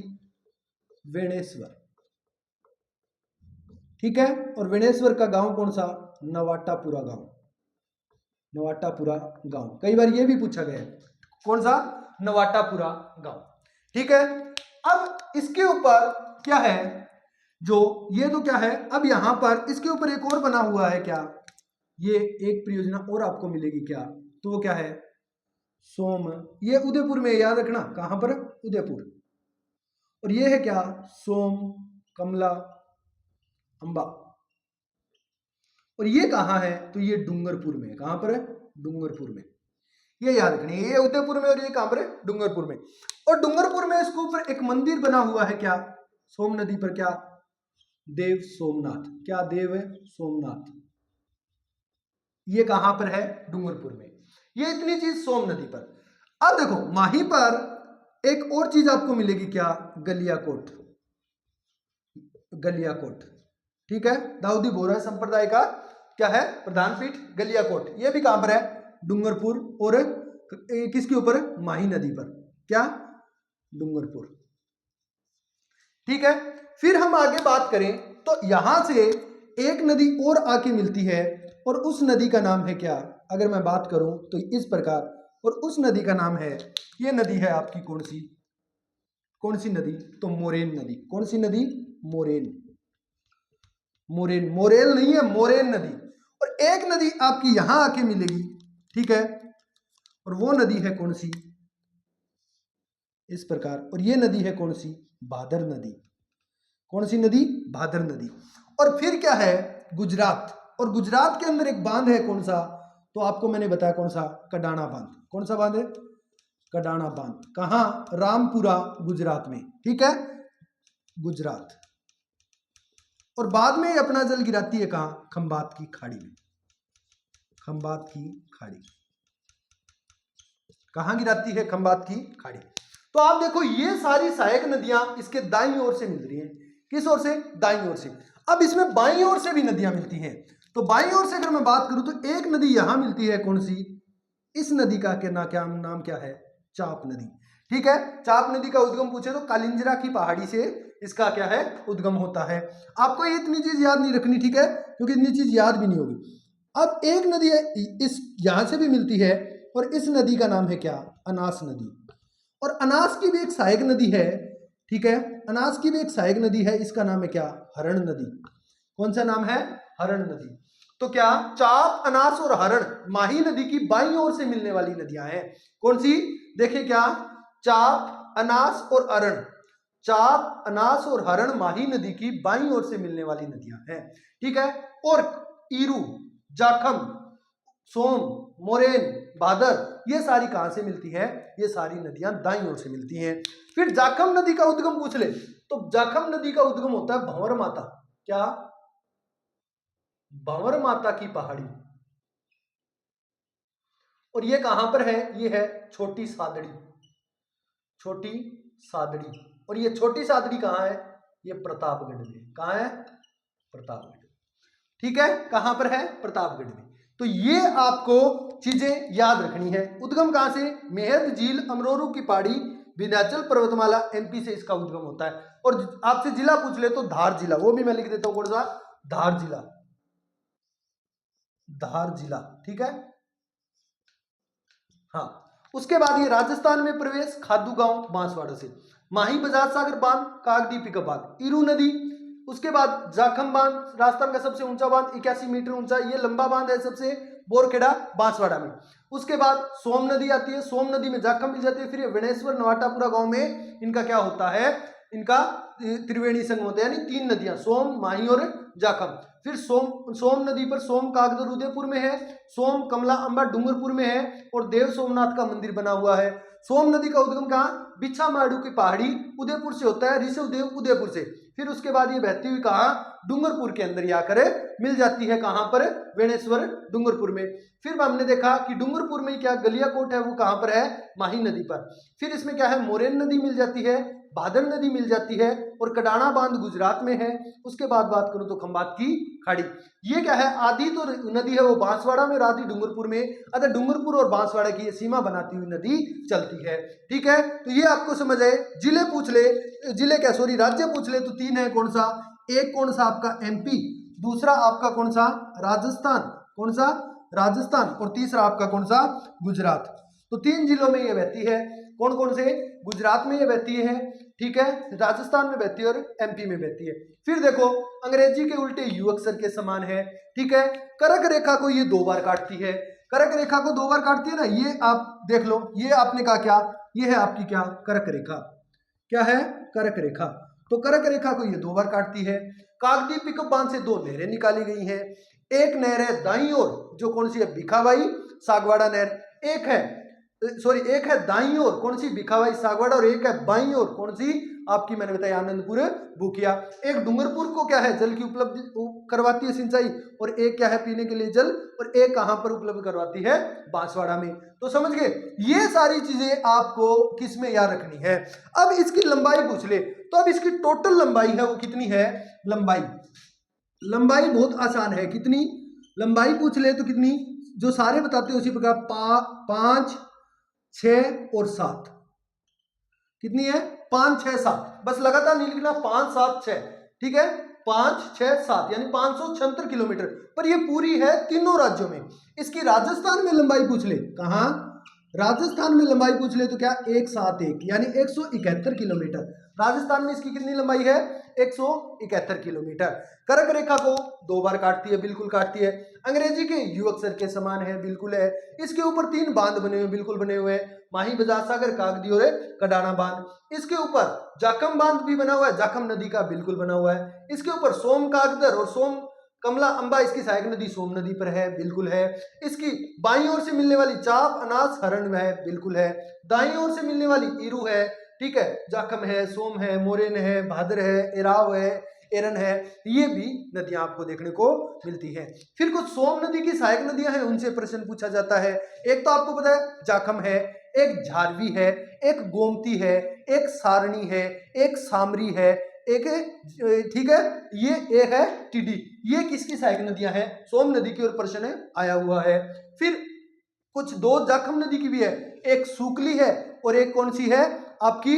वेणेश्वर, ठीक है। और वेणेश्वर का गांव कौन सा? नवाटापुरा गांव, नवाटापुरा गांव। कई बार ये भी पूछा गया है, कौन सा? नवाटापुरा गांव, ठीक है। अब इसके ऊपर क्या है? जो ये तो क्या है? अब यहां पर इसके ऊपर एक और बना हुआ है क्या? ये एक परियोजना और आपको मिलेगी क्या? तो वो क्या है? सोम, ये उदयपुर में, याद रखना, कहां पर? उदयपुर। और ये है क्या? सोम कमला अंबा। और ये कहां है? तो ये डूंगरपुर में। कहां पर है? डूंगरपुर में। ये याद रखनी है, ये उदयपुर में, और ये कहां पर है? डूंगरपुर में। और डूंगरपुर में इसके ऊपर एक मंदिर बना हुआ है क्या? सोम नदी पर क्या? देव सोमनाथ। क्या? देव सोमनाथ। ये कहां पर है? डूंगरपुर में। ये इतनी चीज सोम नदी पर। अब देखो, माही पर एक और चीज आपको मिलेगी क्या? गलियाकोट, गलियाकोट, ठीक है। दाऊदी बोहरा संप्रदाय का क्या है? प्रधान पीठ गलियाकोट। ये भी कहां पर है? डूंगरपुर। और किसके ऊपर? माही नदी पर। क्या? डूंगरपुर, ठीक है। फिर हम आगे बात करें तो यहां से एक नदी और आके मिलती है, और उस नदी का नाम है क्या? अगर मैं बात करूं तो इस प्रकार, और उस नदी का नाम है, ये नदी है आपकी कौन सी? कौन सी नदी? तो मोरेन नदी। कौन सी नदी? मोरेन, मोरेन, मोरेल नहीं है, मोरेन नदी। और एक नदी आपकी यहां आके मिलेगी, ठीक है, और वो नदी है कौन सी? इस प्रकार। और ये नदी है कौन सी? भादर नदी। कौन सी नदी? भादर नदी। और फिर क्या है? गुजरात। और गुजरात के अंदर एक बांध है, कौन सा? तो आपको मैंने बताया कौन सा? कडाना बांध। कौन सा बांध है? कडाना बांध। कहां? रामपुरा, गुजरात में, ठीक है, गुजरात। और बाद में अपना जल गिराती है कहां? खंबात की खाड़ी में, खंबात की खाड़ी। कहां गिराती है? खंबात की खाड़ी। तो आप देखो, ये सारी सहायक नदियां इसके दाईं ओर से मिल रही हैं। किस ओर से? दाईं ओर से। अब इसमें बाईं ओर से भी नदियां मिलती हैं। तो बाईं ओर से अगर मैं बात करूं तो एक नदी यहां मिलती है, कौन सी? इस नदी का क्या नाम क्या है? चाप नदी, ठीक है। चाप नदी का उद्गम पूछे तो कालिंजरा की पहाड़ी से इसका क्या है, उद्गम होता है। आपको ये इतनी चीज याद नहीं रखनी, ठीक है, क्योंकि इतनी चीज याद भी नहीं होगी। अब एक नदी है इस यहां से भी मिलती है, और इस नदी का नाम है क्या, अनास नदी। और अनास की भी एक सहायक नदी है, ठीक है, अनास की भी एक सहायक नदी है, इसका नाम है क्या, हरण नदी। कौन सा नाम है, हरण नदी। तो क्या चाप, अनास और हरण माही नदी की बाईं ओर से मिलने वाली नदियां हैं। कौन सी, देखिए क्या, चाप, अनास और हरण, चाप, अनास और हरण माही नदी की बाईं ओर से मिलने वाली नदियां हैं, ठीक है। और ईरू, जाखम, सोम, मोरेन, भादर, ये सारी कहां से मिलती है, ये सारी नदियां दाईं ओर से मिलती हैं। फिर जाखम नदी का उद्गम पूछ ले तो जाखम नदी का उद्गम होता है भंवर माता, क्या, भंवर माता की पहाड़ी। और ये कहां पर है, ये है छोटी सादड़ी, छोटी सादड़ी। और ये छोटी सादड़ी कहां है, ये प्रतापगढ़ में। कहां है, प्रतापगढ़, ठीक है, कहां पर है, प्रतापगढ़ में। तो ये आपको चीजें याद रखनी है। उद्गम कहां से, मेहंद झील, अमरोरू की पहाड़ी, विंध्याचल पर्वतमाला, एमपी से इसका उद्गम होता है। और आपसे जिला पूछ ले तो धार जिला, वो भी मैं लिख देता हूं, कौन सा, धार जिला, धार जिला, ठीक है। हाँ, उसके बाद ये राजस्थान में प्रवेश, खादू गांव, बांसवाड़ा से, माही बजाज सागर बांध, कागदी पिकअप बांध, ईरू नदी। उसके बाद जाखम बांध, राजस्थान का सबसे ऊंचा बांध, 81 मीटर ऊंचा, ये लंबा बांध है सबसे, बोरखेड़ा, बांसवाड़ा में। उसके बाद सोम नदी आती है, सोम नदी में जाखम मिल जाती है। फिर ये विनेश्वर, नवाटापुरा गांव में इनका क्या होता है, इनका त्रिवेणी संगम होता है, यानी 3 नदियां, सोम, माही और जाखम। फिर सोम नदी पर सोम कागदर उदयपुर में है, सोम कमला अंबा डूंगरपुर में है, और देव सोमनाथ का मंदिर बना हुआ है। सोम नदी का उद्गम कहाँ, बिच्छा माड़ू की पहाड़ी, उदयपुर से होता है, ऋषभदेव उदयपुर से। फिर उसके बाद ये बहती हुई कहाँ, डूंगरपुर के अंदर आकर मिल जाती है, कहां पर, वेणेश्वर, डूंगरपुर में। फिर हमने देखा कि डूंगरपुर में क्या गलियाकोट है, वो कहां पर है, माही नदी पर। फिर इसमें क्या है, मोरेन नदी मिल जाती है, भादर नदी मिल जाती है, और कडाना बांध गुजरात में है। उसके बाद बात करूं तो खंबात की खाड़ी, ये क्या है, आदि तो नदी है वो बांसवाड़ा में और आदि डूंगरपुर में। अगर डूंगरपुर और बांसवाड़ा की ये सीमा बनाती हुई नदी चलती है, ठीक है। तो ये आपको समझ आए। जिले पूछ ले, जिले क्या सॉरी राज्य पूछ ले तो 3 है, कौन सा, एक कौन सा आपका एमपी, दूसरा आपका कौन सा, राजस्थान, कौन सा, राजस्थान, और तीसरा आपका कौन सा, गुजरात। तो 3 जिलों में ये बहती है। कौन कौन से, गुजरात में ये बहती है, ठीक है, राजस्थान में बहती है, और एमपी में बहती है। फिर देखो, अंग्रेजी के उल्टे यू अक्षर के समान है, ठीक है। करक रेखा को ये 2 बार काटती है, करक रेखा को 2 बार काटती है ना, ये आप देख लो, ये आपने कहा क्या, ये है आपकी क्या, करक रेखा, क्या है, करक रेखा। तो करक रेखा को ये 2 बार काटती है। कागदी पिकअप बांध से 2 नहरें निकाली गई हैं। एक नहर है दाईं ओर, जो कौन सी है, भिखाबाई सागवाड़ा नहर। एक है दाईं ओर, कौन सी, भिखाबाई सागवाड़ा, और एक है बाईं ओर, कौन सी, आपकी मैंने बताया आनंदपुर बुकिया। एक डूंगरपुर को क्या है, जल की उपलब्धि करवाती है, सिंचाई, और एक क्या है, पीने के लिए जल, और एक कहां पर उपलब्ध करवाती है, बांसवाड़ा में। तो समझ गए, ये सारी चीजें आपको किस में याद रखनी है। अब इसकी लंबाई पूछ ले तो अब इसकी टोटल लंबाई है वो कितनी है, लंबाई बहुत आसान है, कितनी लंबाई पूछ ले तो कितनी, जो सारे बताते हैं उसी प्रकार 5, 6 और 7, कितनी है, 5, 6, 7, बस लगातार नहीं लिखना, 5, 7, 6, ठीक है, 5, 6, 7 यानी 576 किलोमीटर। पर ये पूरी है तीनों राज्यों में। इसकी राजस्थान में लंबाई पूछ ले, कहां, राजस्थान में लंबाई पूछ ले तो क्या, 171 यानी 171 किलोमीटर। राजस्थान में इसकी कितनी लंबाई है, 171 किलोमीटर। कर्क रेखा को 2 बार काटती है, बिल्कुल काटती है। अंग्रेजी के यू अक्षर के समान है, बिल्कुल है। इसके ऊपर 3 बांध बने हुए, बिल्कुल बने हुए हैं, माही बजाज सागर, कागदी और कडाना बांध। इसके ऊपर जाखम बांध भी बना हुआ है, जाखम नदी का बिल्कुल बना हुआ है। इसके ऊपर सोम कागदर और सोम कमला अंबा, इसकी सहायक नदी सोम नदी पर है, बिल्कुल है। इसकी बाईं ओर से मिलने वाली चाप, अनास, हरण है, बिल्कुल है। दाईं ओर से मिलने वाली ईरू है, ठीक है, जाखम है, सोम है, मोरेन है, भादर है, एराव है, एरन है, ये भी नदियां आपको देखने को मिलती हैं। फिर कुछ सोम नदी की सहायक नदियां हैं, उनसे प्रश्न पूछा जाता है। एक तो आपको पता है जाखम है, एक झारवी है, एक गोमती है, एक सारणी है, एक सामरी है, एक ठीक है, ये एक है टिडी। ये किसकी सहायक नदियां हैं, सोम नदी की ओर प्रश्न आया हुआ है। फिर कुछ 2 जाखम नदी की भी है, एक सूकली है और एक कौन सी है, आपकी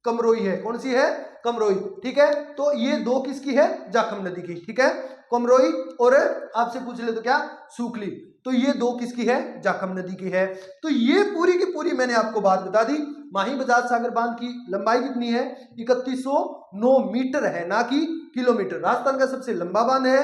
कमरोई है। कौन सी है? कमरोई। ठीक है, तो ये दो किसकी है? जाखम नदी की। ठीक है, कमरोई और आपसे पूछ ले तो क्या? सूखली। तो ये दो किसकी है? जाखम नदी की है। तो ये पूरी की पूरी मैंने आपको बात बता दी। माही बजाज सागर बांध की लंबाई कितनी है? 3109 मीटर है, ना कि किलोमीटर। राजस्थान का सबसे लंबा बांध है,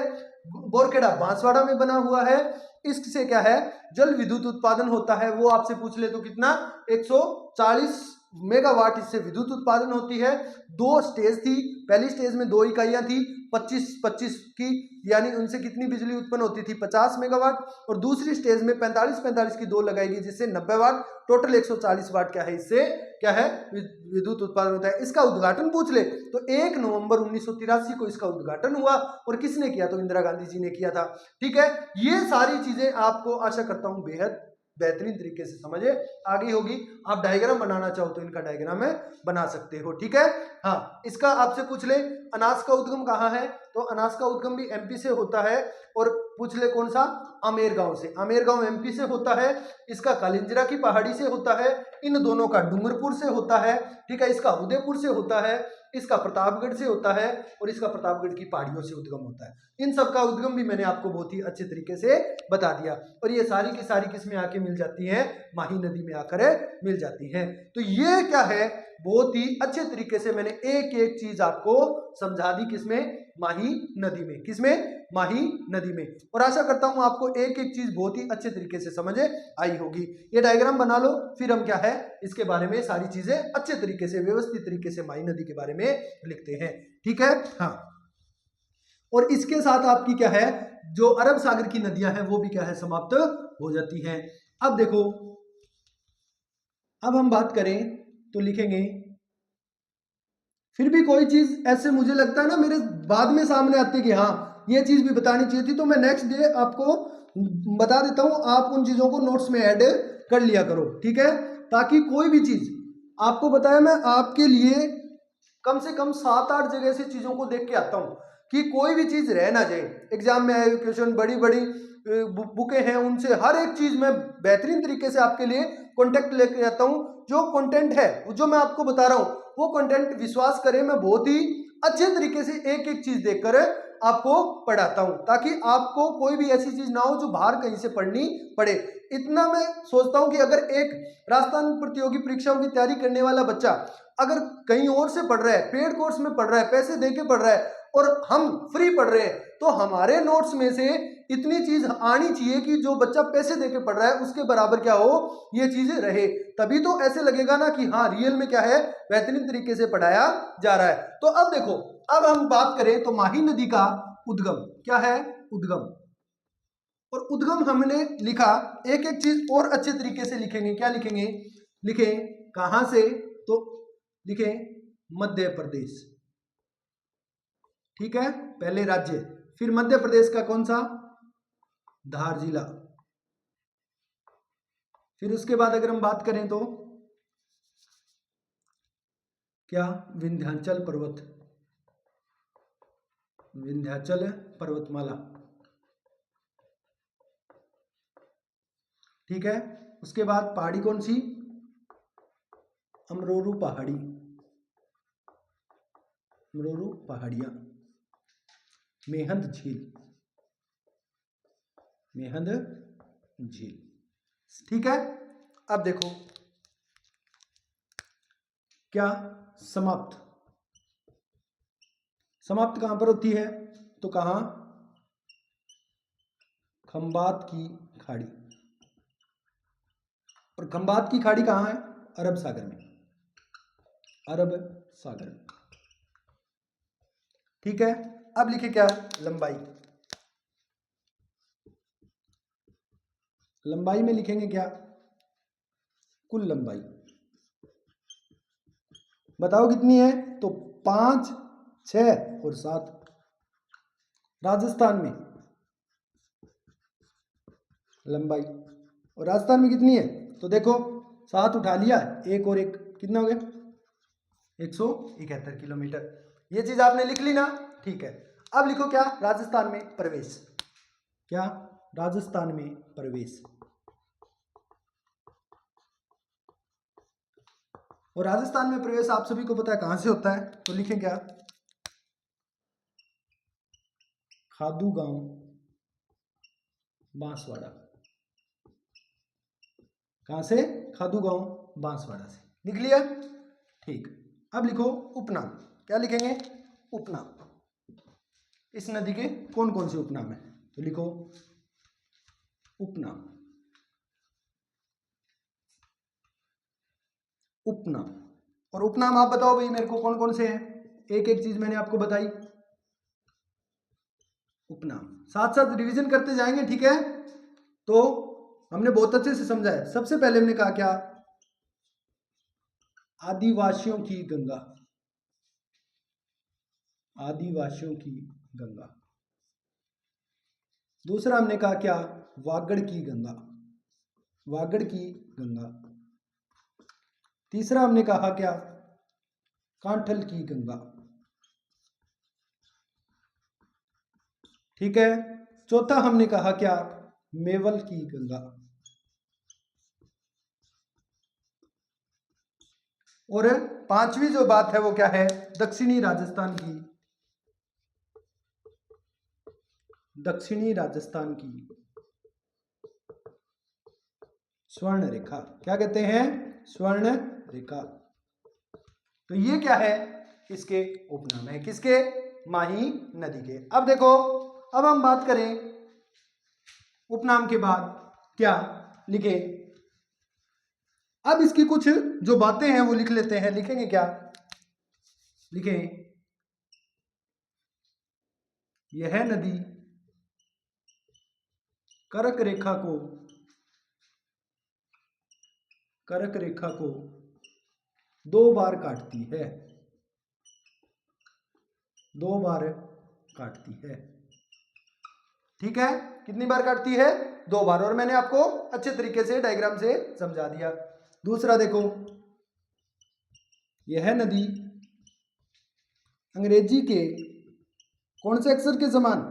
बोरखेड़ा बांसवाड़ा में बना हुआ है। इससे क्या है? जल विद्युत उत्पादन होता है। वो आपसे पूछ ले तो कितना? 140 मेगावाट इससे विद्युत उत्पादन होती है। दो स्टेज थी, पहली स्टेज में दो इकाइयां थी 25-25 की, यानी उनसे कितनी बिजली उत्पन्न होती थी? 50 मेगावाट। और दूसरी स्टेज में 45-45 की दो लगाएगी, जिससे 90 वाट, टोटल 140 वाट क्या है? इससे क्या है? विद्युत उत्पादन होता है। इसका उद्घाटन पूछ ले तो 1 नवंबर 1983 को इसका उद्घाटन हुआ। और किसने किया? तो इंदिरा गांधी जी ने किया था। ठीक है, ये सारी चीजें आपको आशा करता हूं बेहद बेहतरीन तरीके से समझे आ गई होगी। आप डायग्राम बनाना चाहो तो इनका डायग्राम में बना सकते हो। ठीक है, हाँ, इसका आपसे पूछ ले अनाज का उद्गम कहाँ है? तो अनाज का उद्गम भी एमपी से होता है। और पूछ ले कौन सा? आमेर गांव से। आमेर गांव एमपी से होता है। इसका कालिंजरा की पहाड़ी से होता है। इन दोनों का डूंगरपुर से होता है। ठीक है, इसका उदयपुर से होता है, इसका प्रतापगढ़ से होता है, और इसका प्रतापगढ़ की पहाड़ियों से उद्गम होता है। इन सब का उद्गम भी मैंने आपको बहुत ही अच्छे तरीके से बता दिया। और ये सारी की सारी किस में आके मिल जाती हैं? माही नदी में आकर मिल जाती हैं। तो ये क्या है? बहुत ही अच्छे तरीके से मैंने एक एक चीज आपको समझा दी। किसमें? माही नदी में। किसमें? माही नदी में। और आशा करता हूं आपको एक एक चीज बहुत ही अच्छे तरीके से समझ आई होगी। ये डायग्राम बना लो, फिर हम क्या है इसके बारे में सारी चीजें अच्छे तरीके से व्यवस्थित तरीके से माही नदी के बारे में लिखते हैं। ठीक है, हाँ। और इसके साथ आपकी क्या है? जो अरब सागर की नदियां हैं वो भी क्या है? समाप्त हो जाती हैं। अब देखो, अब हम बात करें तो लिखेंगे, फिर भी कोई चीज ऐसे मुझे लगता है ना मेरे बाद में सामने आती कि हाँ ये चीज भी बतानी चाहिए थी, तो मैं नेक्स्ट डे आपको बता देता हूं। आप उन चीजों को नोट्स में ऐड कर लिया करो। ठीक है, ताकि कोई भी चीज आपको बताया, मैं आपके लिए कम से कम 7-8 जगह से चीजों को देख के आता हूं कि कोई भी चीज रह ना जाए। एग्जाम में आए क्वेश्चन, बड़ी बड़ी बुकें हैं, उनसे हर एक चीज मैं बेहतरीन तरीके से आपके लिए कॉन्टेक्ट लेके आता हूं। जो कंटेंट है जो मैं आपको बता रहा हूं वो कंटेंट विश्वास करें मैं बहुत ही अच्छे तरीके से एक एक चीज देखकर आपको पढ़ाता हूं, ताकि आपको कोई भी ऐसी चीज ना हो जो बाहर कहीं से पढ़नी पड़े। इतना मैं सोचता हूं कि अगर एक राजस्थान प्रतियोगी परीक्षाओं की तैयारी करने वाला बच्चा अगर कहीं और से पढ़ रहा है, पेड कोर्स में पढ़ रहा है, पैसे देके पढ़ रहा है, और हम फ्री पढ़ रहे हैं, तो हमारे नोट्स में से इतनी चीज आनी चाहिए कि जो बच्चा पैसे देके पढ़ रहा है उसके बराबर क्या हो, ये चीजें रहे। तभी तो ऐसे लगेगा ना कि हाँ रियल में क्या है, बेहतरीन तरीके से पढ़ाया जा रहा है। तो अब देखो, अब हम बात करें तो माही नदी का उद्गम क्या है? उद्गम। और उद्गम हमने लिखा, एक एक चीज और अच्छे तरीके से लिखेंगे। क्या लिखेंगे? लिखें कहां से? तो लिखें मध्य प्रदेश। ठीक है, पहले राज्य, फिर मध्य प्रदेश का कौन सा? धार जिला। फिर उसके बाद अगर हम बात करें तो क्या? विंध्याचल पर्वत, विंध्याचल पर्वतमाला। ठीक है, उसके बाद पहाड़ी कौन सी? अमरोरू पहाड़ी, अमरोरू पहाड़ियां। मेहंद झील, मेहंद झील। ठीक है, अब देखो क्या? समाप्त। समाप्त कहां पर होती है? तो कहां? खंबात की खाड़ी। और खंबात की खाड़ी कहां है? अरब सागर में, अरब सागर में। ठीक है, अब लिखे क्या? लंबाई। लंबाई में लिखेंगे क्या? कुल लंबाई बताओ कितनी है? तो 5, 6 और 7। राजस्थान में लंबाई, और राजस्थान में कितनी है? तो देखो 7 उठा लिया, एक और एक कितना हो गया? 171 किलोमीटर। ये चीज आपने लिख ली ना? ठीक है, अब लिखो क्या? राजस्थान में प्रवेश। क्या? राजस्थान में प्रवेश। और राजस्थान में प्रवेश आप सभी को पता है कहां से होता है, तो लिखें क्या, खादू गांव बांसवाड़ा। कहां से, खादू गांव बांसवाड़ा से। लिख लिया, ठीक। अब लिखो उपनाम, क्या लिखेंगे, उपनाम। इस नदी के कौन कौन से उपनाम है, तो लिखो उपनाम, उपनाम। और उपनाम आप बताओ भाई मेरे को कौन कौन से हैं, एक एक चीज मैंने आपको बताई। उपनाम साथ साथ रिवीजन करते जाएंगे, ठीक है। तो हमने बहुत अच्छे से समझा है। सबसे पहले हमने कहा क्या, आदिवासियों की गंगा, आदिवासियों की गंगा। दूसरा हमने कहा क्या, वागड़ की गंगा, वागड़ की गंगा। तीसरा हमने कहा क्या, कांठल की गंगा, ठीक है। चौथा हमने कहा क्या, मेवल की गंगा। और पांचवी जो बात है वो क्या है, दक्षिणी राजस्थान की, दक्षिणी राजस्थान की स्वर्ण रेखा। क्या कहते हैं, स्वर्ण रेखा। तो ये क्या है, इसके उपनाम है, किसके, माही नदी के। अब देखो, अब हम बात करें उपनाम के बाद क्या लिखे। अब इसकी कुछ जो बातें हैं वो लिख लेते हैं। लिखेंगे क्या, लिखें, यह नदी कर्क रेखा को, कर्क रेखा को 2 बार काटती है, 2 बार काटती है, ठीक है। कितनी बार काटती है, 2 बार। और मैंने आपको अच्छे तरीके से डायग्राम से समझा दिया। दूसरा देखो, यह नदी अंग्रेजी के कौन से अक्षर के समान,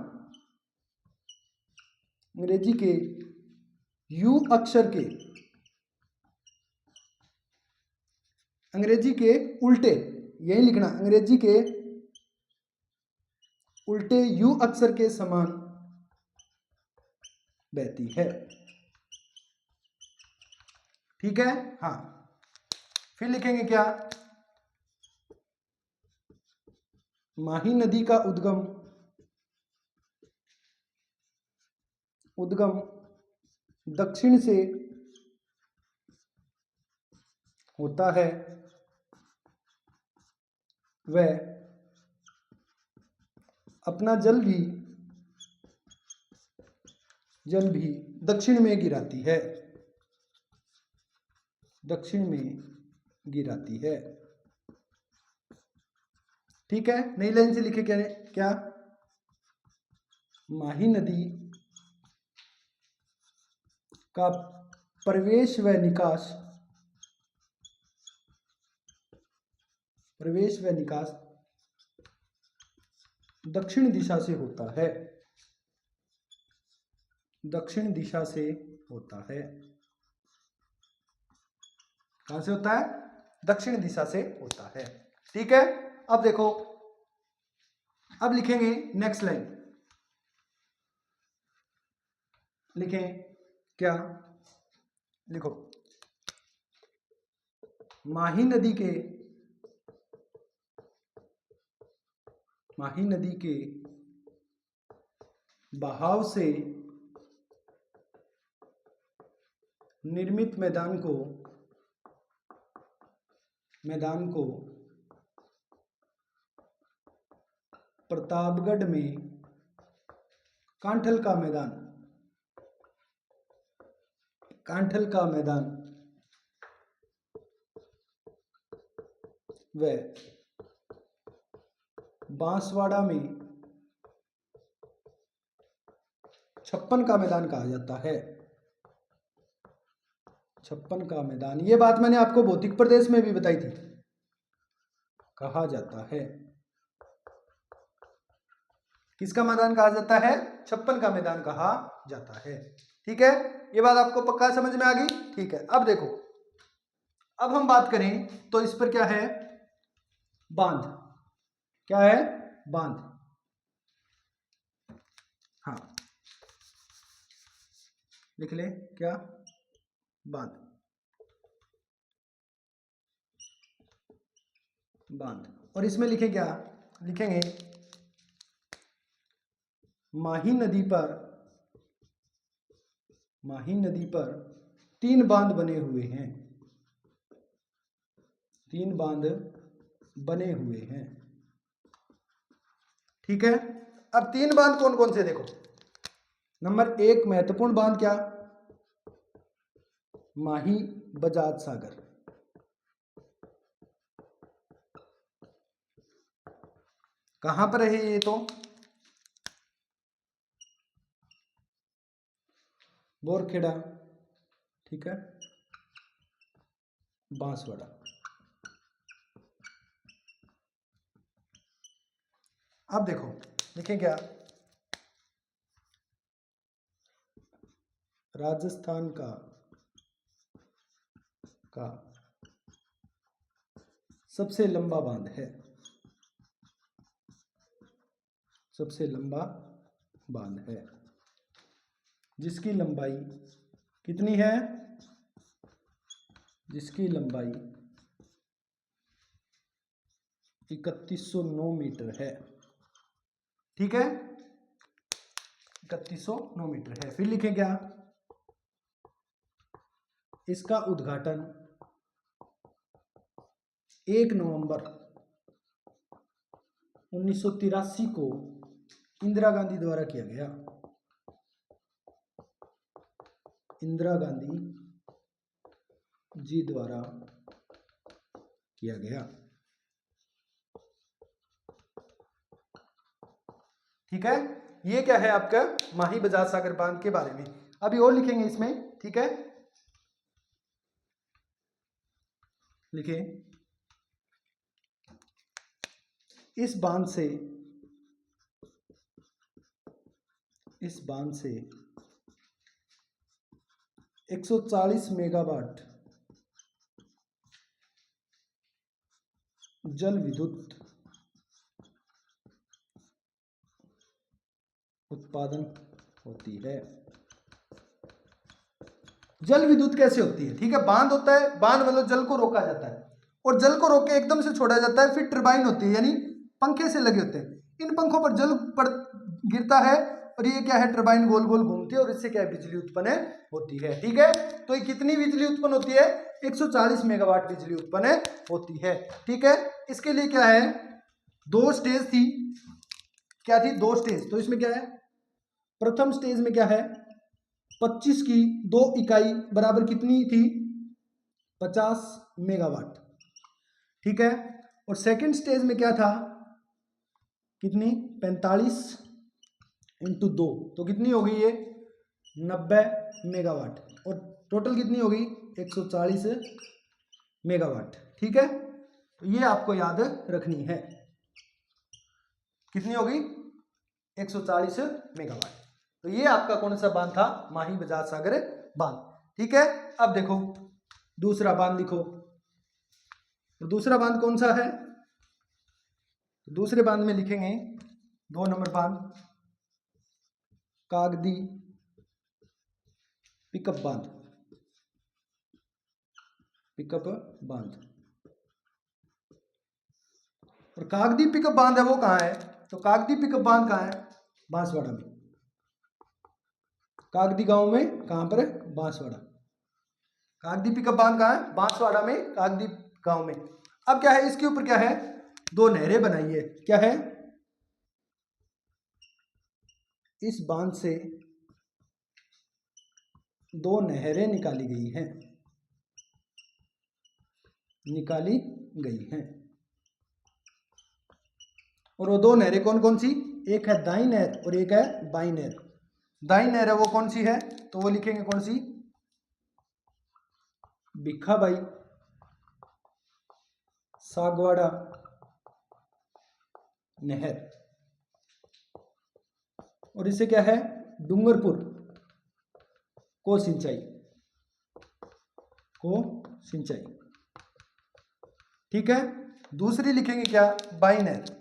अंग्रेजी के यू अक्षर के, अंग्रेजी के उल्टे, यही लिखना, अंग्रेजी के उल्टे यू अक्षर के समान बहती है, ठीक है। हाँ, फिर लिखेंगे क्या, माही नदी का उद्गम, उद्गम दक्षिण से होता है, वह अपना जल भी दक्षिण में गिराती है, दक्षिण में गिराती है, ठीक है। नई लाइन से लिखे क्या, क्या, माही नदी का प्रवेश व निकास, प्रवेश व निकास दक्षिण दिशा से होता है, दक्षिण दिशा से होता है। कहां से होता है, दक्षिण दिशा से होता है, ठीक है। अब देखो, अब लिखेंगे नेक्स्ट लाइन, लिखें क्या, लिखो, माही नदी के, माही नदी के बहाव से निर्मित मैदान को, मैदान को प्रतापगढ़ में कांठल का मैदान, कांठल का मैदान व बांसवाड़ा में छप्पन का मैदान कहा जाता है, छप्पन का मैदान। ये बात मैंने आपको भौतिक प्रदेश में भी बताई थी, कहा जाता है, किसका मैदान कहा जाता है, छप्पन का मैदान कहा जाता है, ठीक है। ये बात आपको पक्का समझ में आ गई, ठीक है। अब देखो, अब हम बात करें तो इस पर क्या है, बांध। क्या है, बांध। हाँ लिख ले, क्या, बांध। बांध। और इसमें लिखे क्या, लिखेंगे माही नदी पर, माही नदी पर 3 बांध बने हुए हैं, 3 बांध बने हुए हैं। ठीक है। अब 3 बांध कौन कौन से देखो। नंबर 1 महत्वपूर्ण बांध क्या, माही बजाज सागर। कहां पर है ये, तो बोरखेड़ा। ठीक है, बांसवाड़ा। अब देखो लिखें क्या, राजस्थान का सबसे लंबा बांध है, सबसे लंबा बांध है, जिसकी लंबाई कितनी है, जिसकी लंबाई 3109 मीटर है। ठीक है, 3109 मीटर है। फिर लिखें क्या, इसका उद्घाटन 1 नवंबर 1983 को इंदिरा गांधी द्वारा किया गया, इंदिरा गांधी जी द्वारा किया गया। ठीक है, ये क्या है आपका माही बजाज सागर बांध के बारे में। अभी और लिखेंगे इसमें। ठीक है, लिखें इस बांध से 140 मेगावाट जल विद्युत उत्पादन होती है। जल विद्युत कैसे होती है, ठीक है, बांध होता है, बांध मतलब जल को रोका जाता है, और जल को रोक के एकदम से छोड़ा जाता है। फिर टरबाइन होती है, यानी पंखे से लगे होते हैं, इन पंखों पर जल पड़ गिरता है, और ये क्या है, टरबाइन गोल गोल घूमती है, और इससे क्या है, बिजली उत्पन्न होती है। ठीक है, तो ये कितनी बिजली उत्पन्न होती है, 140 मेगावाट बिजली उत्पन्न होती है। ठीक है, इसके लिए क्या है, 2 स्टेज थी। क्या थी, 2 स्टेज। तो इसमें क्या है, प्रथम स्टेज में क्या है, 25 की 2 इकाई बराबर कितनी थी, 50 मेगावाट। ठीक है, और सेकंड स्टेज में क्या था, कितनी, 45 इंटू 2, तो कितनी होगी ये, 90 मेगावाट, और टोटल कितनी होगी, 140 मेगावाट। ठीक है, तो ये आपको याद रखनी है, कितनी होगी, 140 मेगावाट। तो ये आपका कौन सा बांध था, माही बजाज सागर बांध। ठीक है, अब देखो दूसरा बांध लिखो। तो दूसरा बांध कौन सा है, दूसरे बांध में लिखेंगे 2 नंबर बांध, कागदी पिकअप बांध, पिकअप बांध। और कागदी पिकअप बांध है वो कहां है, तो कागदी पिकअप बांध कहां है, बांसवाड़ा में। कागदी गांव में, कहां पर है, बांसवाड़ा। कागदी पिकअप बांध कहां है, बांसवाड़ा में, कागदी गांव में। अब क्या है, इसके ऊपर क्या है, 2 नहरें बनाई है। क्या है, इस बांध से 2 नहरें निकाली गई हैं, निकाली गई हैं। और वो 2 नहरें कौन कौन सी, एक है दाई नहर और एक है बाई नहर। दाई नहर है वो कौन सी है, तो वो लिखेंगे कौन सी, भिखाबाई सागवाड़ा नहर। और इसे क्या है, डूंगरपुर को सिंचाई, को सिंचाई। ठीक है। दूसरी लिखेंगे क्या, बाई नहर,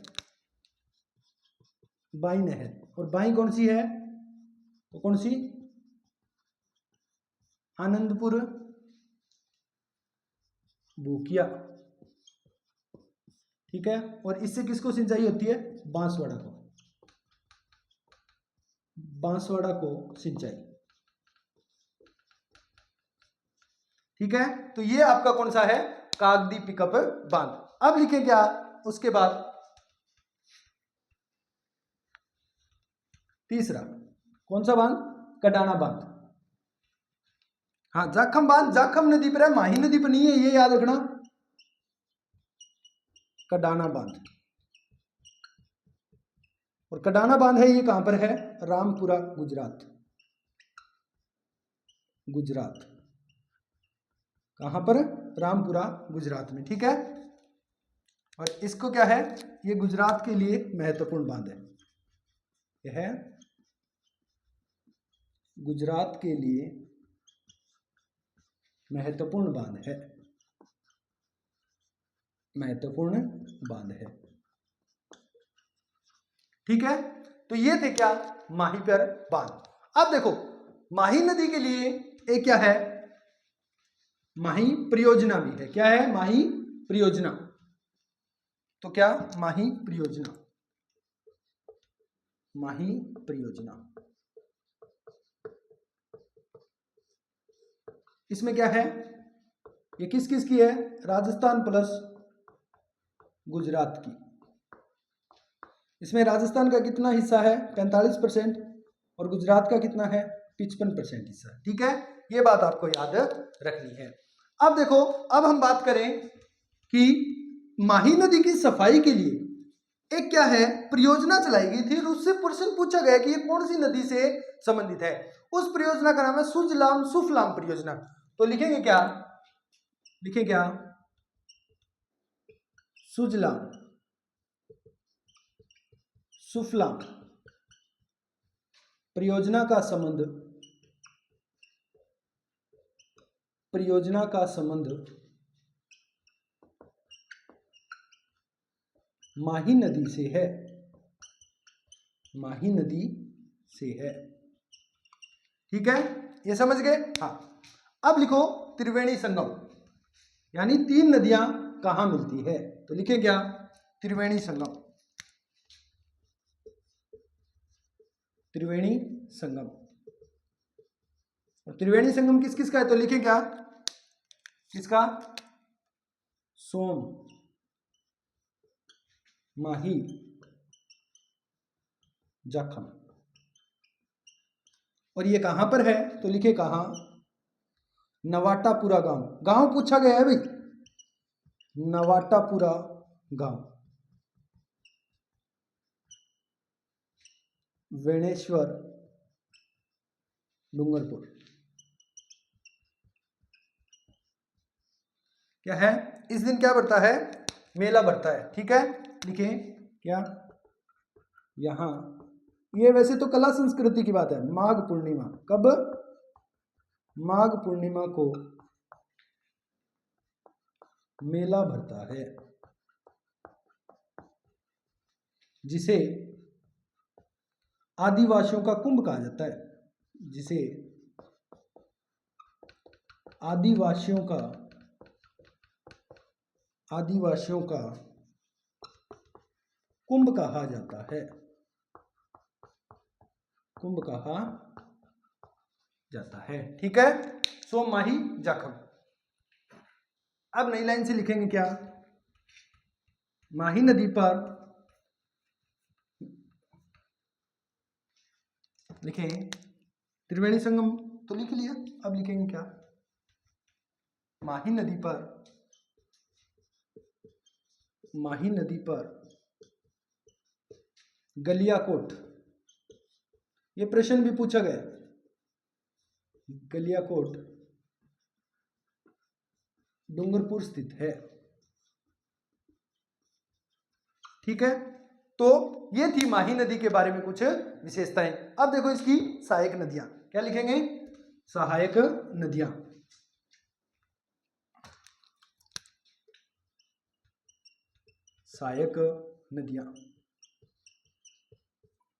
बाई नहर। और बाई कौन सी है, तो कौन सी, आनंदपुर भूकिया, ठीक है। और इससे किसको सिंचाई होती है, बांसवाड़ा को, बांसवाड़ा को सिंचाई, ठीक है। तो ये आपका कौन सा है, कागदी पिकअप बांध। अब लिखें क्या उसके बाद, तीसरा कौन सा बांध, कडाना बांध। हाँ, जाखम बांध जाखम नदी पर है, माही नदी पर नहीं है, ये याद रखना। कडाना बांध, और कडाना बांध है ये कहां पर है, रामपुरा गुजरात, गुजरात, कहां पर, रामपुरा गुजरात में, ठीक है। और इसको क्या है, ये गुजरात के लिए महत्वपूर्ण बांध है, यह है गुजरात के लिए महत्वपूर्ण बांध है, महत्वपूर्ण बांध है, ठीक है। तो ये थे क्या, माही पर बांध। अब देखो माही नदी के लिए एक क्या है, माही परियोजना भी है, क्या है, माही परियोजना। तो क्या, माही परियोजना, माही परियोजना। इसमें क्या है, ये किस किस की है, राजस्थान प्लस गुजरात की। इसमें राजस्थान का कितना हिस्सा है, 45%, और गुजरात का कितना है, 55% हिस्सा, ठीक है। ये बात आपको याद रखनी है। अब देखो, अब हम बात करें कि माही नदी की सफाई के लिए एक क्या है, परियोजना चलाई गई थी, और उससे प्रश्न पूछा गया कि ये कौन सी नदी से संबंधित है। उस परियोजना का नाम है सुजलाम सुफलाम परियोजना। तो लिखेंगे क्या, लिखें क्या, सुजलाम सुफलाम परियोजना का संबंध, परियोजना का संबंध माही नदी से है, माही नदी से है, ठीक है। ये समझ गए, हाँ। अब लिखो त्रिवेणी संगम, यानी तीन नदियां कहां मिलती है। तो लिखे क्या, त्रिवेणी संगम, त्रिवेणी संगम। और त्रिवेणी संगम किस किस का है, तो लिखे क्या, किसका, सोम, माही, जाखम। और ये कहां पर है, तो लिखे कहां, नवाटापुरा गांव, गांव पूछा गया है भाई, नवाटापुरा गांव, वेणेश्वर डूंगरपुर। क्या है, इस दिन क्या बढ़ता है, मेला बढ़ता है, ठीक है। लिखें क्या, यहां, ये वैसे तो कला संस्कृति की बात है, माघ पूर्णिमा, कब, माघ पूर्णिमा को मेला भरता है, जिसे आदिवासियों का कुंभ कहा जाता है, जिसे आदिवासियों का कुंभ कहा जाता है, कुंभ कहा जाता है, ठीक है। सोम, माही, जाखम। अब नई लाइन से लिखेंगे क्या, माही नदी पर लिखें त्रिवेणी संगम, तो लिख लिया। अब लिखेंगे क्या, माही नदी पर, माही नदी पर गलियाकोट, ये प्रश्न भी पूछा गया, गलियाकोट डूंगरपुर स्थित है, ठीक है। तो ये थी माही नदी के बारे में कुछ विशेषताएं। अब देखो इसकी सहायक नदियां, क्या लिखेंगे, सहायक नदियां। सहायक नदियां।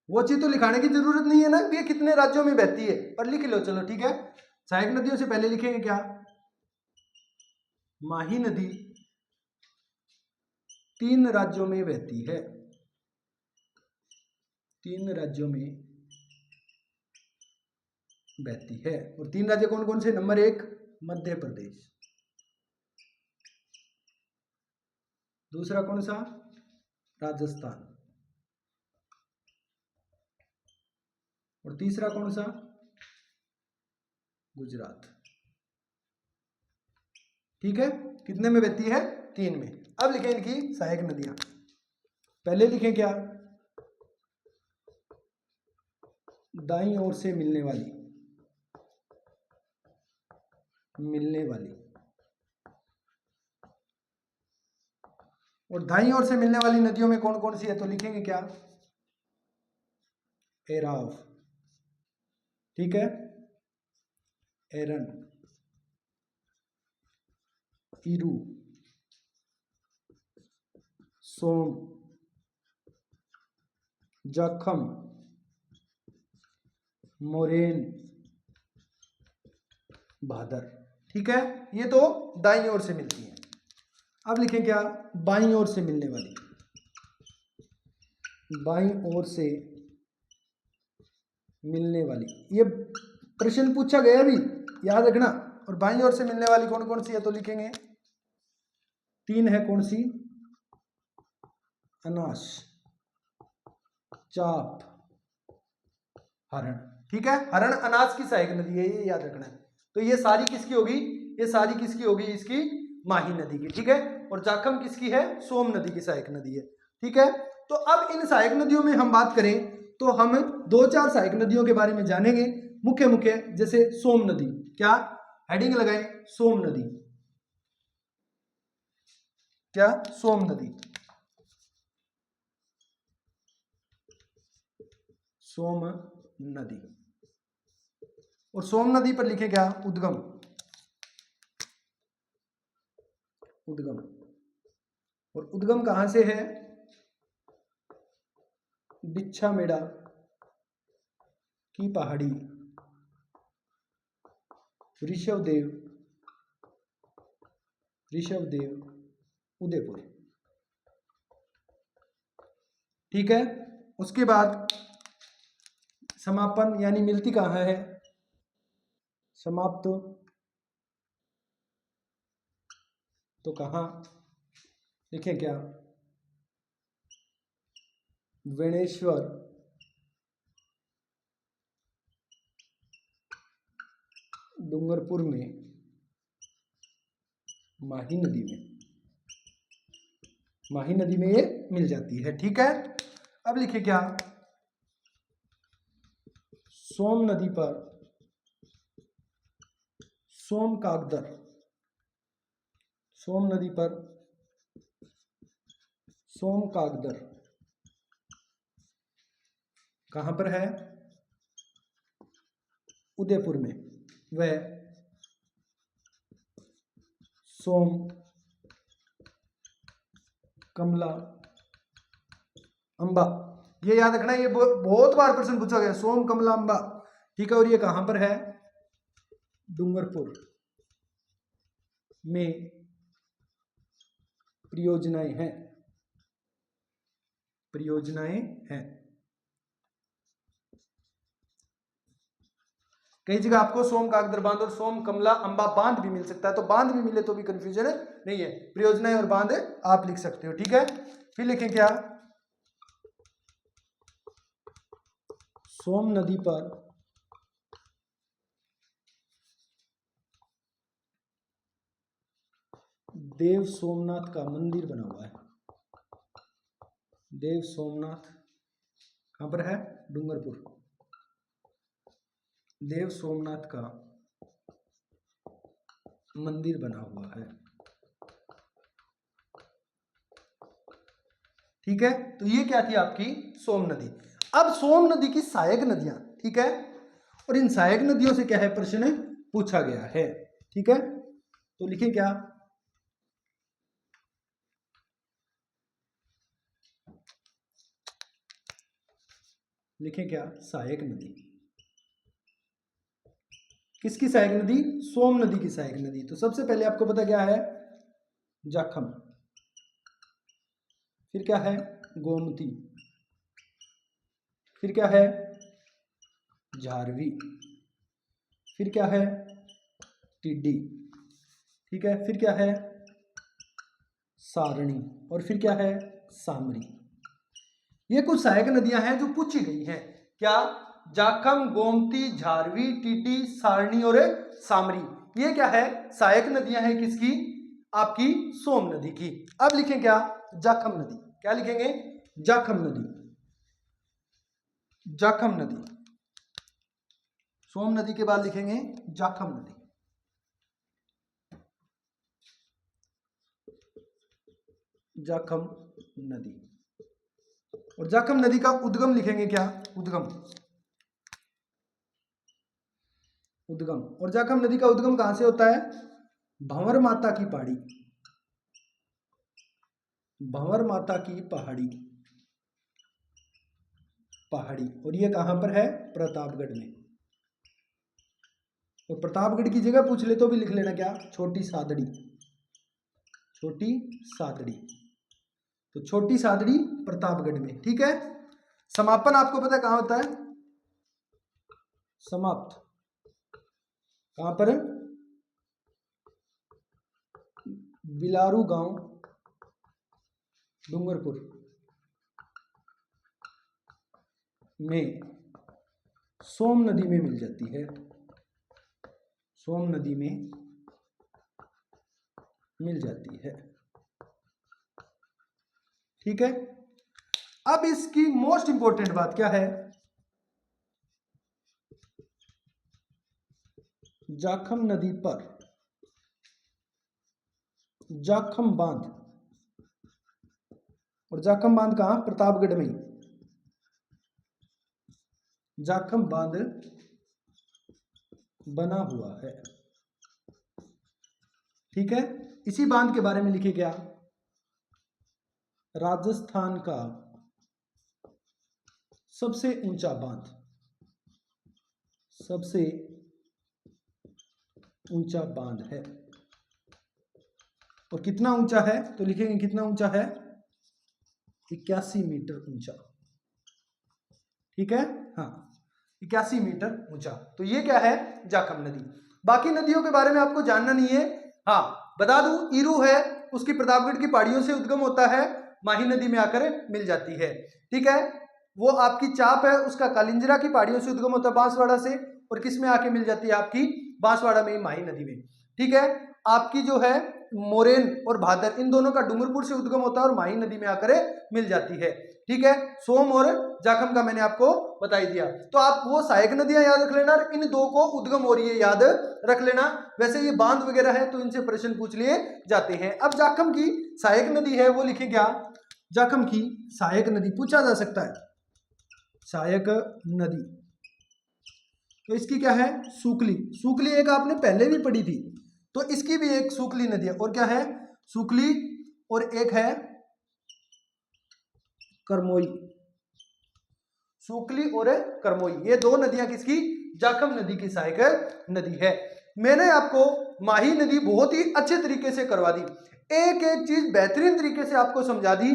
वो चीज तो लिखाने की जरूरत नहीं है ना कि ये कितने राज्यों में बहती है, पर लिख लो चलो ठीक है। सहायक नदियों से पहले लिखेंगे क्या, माही नदी 3 राज्यों में बहती है, 3 राज्यों में बहती है। और 3 राज्य कौन कौन से, नंबर 1 मध्य प्रदेश, दूसरा कौन सा, राजस्थान, और तीसरा कौन सा, गुजरात। ठीक है, कितने में बहती है, 3 में। अब लिखें इनकी सहायक नदियां। पहले लिखें क्या, दाईं ओर से मिलने वाली और दाईं ओर से मिलने वाली नदियों में कौन कौन सी है, तो लिखेंगे क्या, एराव, ठीक है, एरन, इरू, सोम, जखम, मोरेन, भादर। ठीक है, ये तो दाईं ओर से मिलती है। अब लिखें क्या, बाईं ओर से मिलने वाली, बाईं ओर से मिलने वाली, ये प्रश्न पूछा गया भी, याद रखना। और बाईं ओर से मिलने वाली कौन कौन सी है, तो लिखेंगे 3 है, कौन सी, अनास, चाप, हरण। ठीक है, हरण अनाज की सहायक नदी है, ये याद रखना है। तो ये सारी किसकी होगी, ये सारी किसकी होगी, इसकी माही नदी की। ठीक है, और जाखम किसकी है, सोम नदी की सहायक नदी है। ठीक है, तो अब इन सहायक नदियों में हम बात करें तो हम 2-4 सहायक नदियों के बारे में जानेंगे, मुख्य मुख्य। जैसे सोम नदी, क्या हेडिंग लगाएं, सोम नदी, क्या, सोम नदी, सोम नदी। और सोम नदी पर लिखे क्या, उद्गम, उद्गम। और उद्गम कहां से है, बिच्छामेड़ा की पहाड़ी, ऋषभदेव, उदयपुर। ठीक है, उसके बाद समापन यानी मिलती कहां है, समाप्त तो कहां, लिखें क्या, वेणेश्वर, डूंगरपुर में, माही नदी में, माही नदी में ये मिल जाती है। ठीक है, अब लिखिए क्या, सोम नदी पर सोम कागदर, सोम नदी पर सोम कागदर कहां पर है, उदयपुर में। वह सोम, कमला, अंबा, ये याद रखना, ये बहुत बार प्रश्न पूछा गया, सोम, कमला, अंबा। ठीक है, और ये कहां पर है, डूंगरपुर में परियोजनाएं हैं, परियोजनाएं हैं। कई जगह आपको सोम कागदर बांध और सोम कमला अंबा बांध भी मिल सकता है, तो बांध भी मिले तो भी कंफ्यूजन नहीं है, परियोजनाएं और बांध आप लिख सकते हो। ठीक है, फिर लिखें क्या, सोम नदी पर देव सोमनाथ का मंदिर बना हुआ है, देव सोमनाथ कहां पर है, डूंगरपुर, देव सोमनाथ का मंदिर बना हुआ है। ठीक है, तो ये क्या थी आपकी सोम नदी। अब सोम नदी की सहायक नदियां, ठीक है, और इन सहायक नदियों से क्या है, प्रश्न पूछा गया है। ठीक है, तो लिखें क्या, लिखें क्या, सहायक नदी। किसकी सहायक नदी, सोम नदी की सहायक नदी। तो सबसे पहले आपको पता क्या है, जाखम, फिर क्या है गोमती, फिर क्या है झारवी, फिर क्या है टिड्डी, ठीक है, फिर क्या है सारणी, और फिर क्या है सामरी। ये कुछ सहायक नदियां हैं जो पूछी गई हैं। क्या, जाखम, गोमती, झारवी, टिड्डी, सारणी और सामरी। ये क्या है, सहायक नदियां हैं किसकी, आपकी सोम नदी की। अब लिखें क्या, जाखम नदी। क्या लिखेंगे, जाखम नदी, जाखम नदी। सोम नदी के बाद लिखेंगे जाखम नदी। जाखम नदी। और जाखम नदी का उद्गम लिखेंगे क्या, उद्गम, उद्गम। और जाखम नदी का उद्गम कहां से होता है, भंवर माता की पहाड़ी, भंवर माता की पहाड़ी, पहाड़ी। और ये कहां पर है, प्रतापगढ़ में। और प्रतापगढ़ की जगह पूछ ले तो भी लिख लेना क्या, छोटी सादड़ी, छोटी सादड़ी। तो छोटी सादड़ी प्रतापगढ़ में, ठीक है। समापन आपको पता है कहां होता है, समाप्त कहां पर, बिलारू गांव, डूंगरपुर में सोम नदी में मिल जाती है, सोम नदी में मिल जाती है, ठीक है। अब इसकी मोस्ट इंपॉर्टेंट बात क्या है, जाखम नदी पर जाखम बांध, और जाखम बांध कहां, प्रतापगढ़ में, जाखम बांध बना हुआ है, ठीक है। इसी बांध के बारे में लिखे क्या, राजस्थान का सबसे ऊंचा बांध, सबसे ऊंचा बांध है। और कितना ऊंचा है, तो लिखेंगे कितना ऊंचा है, 81 मीटर ऊंचा, ठीक है, हाँ 81 मीटर ऊंचा। तो ये क्या है, जाखम नदी। बाकी नदियों के बारे में आपको जानना नहीं है। हाँ बता दूं, ईरू है, उसकी प्रतापगढ़ की पहाड़ियों से उद्गम होता है, माही नदी में आकर मिल जाती है, ठीक है। वो आपकी चाप है, उसका कालिंजरा की पहाड़ियों से उद्गम होता है, बांसवाड़ा से, और किस में आके मिल जाती है, आपकी बांसवाड़ा में, माही नदी में, ठीक है। आपकी जो है मोरेन और भादर, इन दोनों का डूंगरपुर से उद्गम होता है और माही नदी में आकर मिल जाती है, ठीक है। सोम और जाखम का मैंने आपको बता ही दिया। तो आप वो सहायक नदियां याद रख लेना, इन दो को उद्गम और ये याद रख लेना। वैसे ये बांध वगैरह है तो इनसे प्रश्न पूछ लिए जाते हैं। अब जाखम की सहायक नदी है, वो लिखे क्या, जाखम की सहायक नदी पूछा जा सकता है, सहायक नदी। तो इसकी क्या है, सूकली, सूकली एक आपने पहले भी पढ़ी थी, तो इसकी भी एक सूकली नदी है। और क्या है, सूकली, और एक है करमोई, सूकली और करमोई, ये दो नदियां किसकी, जाखम नदी की सहायक नदी है। मैंने आपको माही नदी बहुत ही अच्छे तरीके से करवा दी, एक एक चीज बेहतरीन तरीके से आपको समझा दी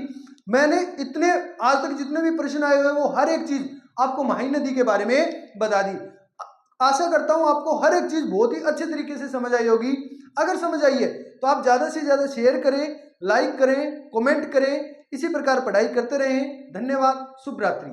मैंने। इतने आज तक जितने भी प्रश्न आए हुए वो हर एक चीज आपको माही नदी के बारे में बता दी। आशा करता हूं आपको हर एक चीज बहुत ही अच्छे तरीके से समझ आई होगी। अगर समझ आई है तो आप ज्यादा से ज्यादा शेयर करें, लाइक करें, कमेंट करें, इसी प्रकार पढ़ाई करते रहें। धन्यवाद, शुभ रात्रि।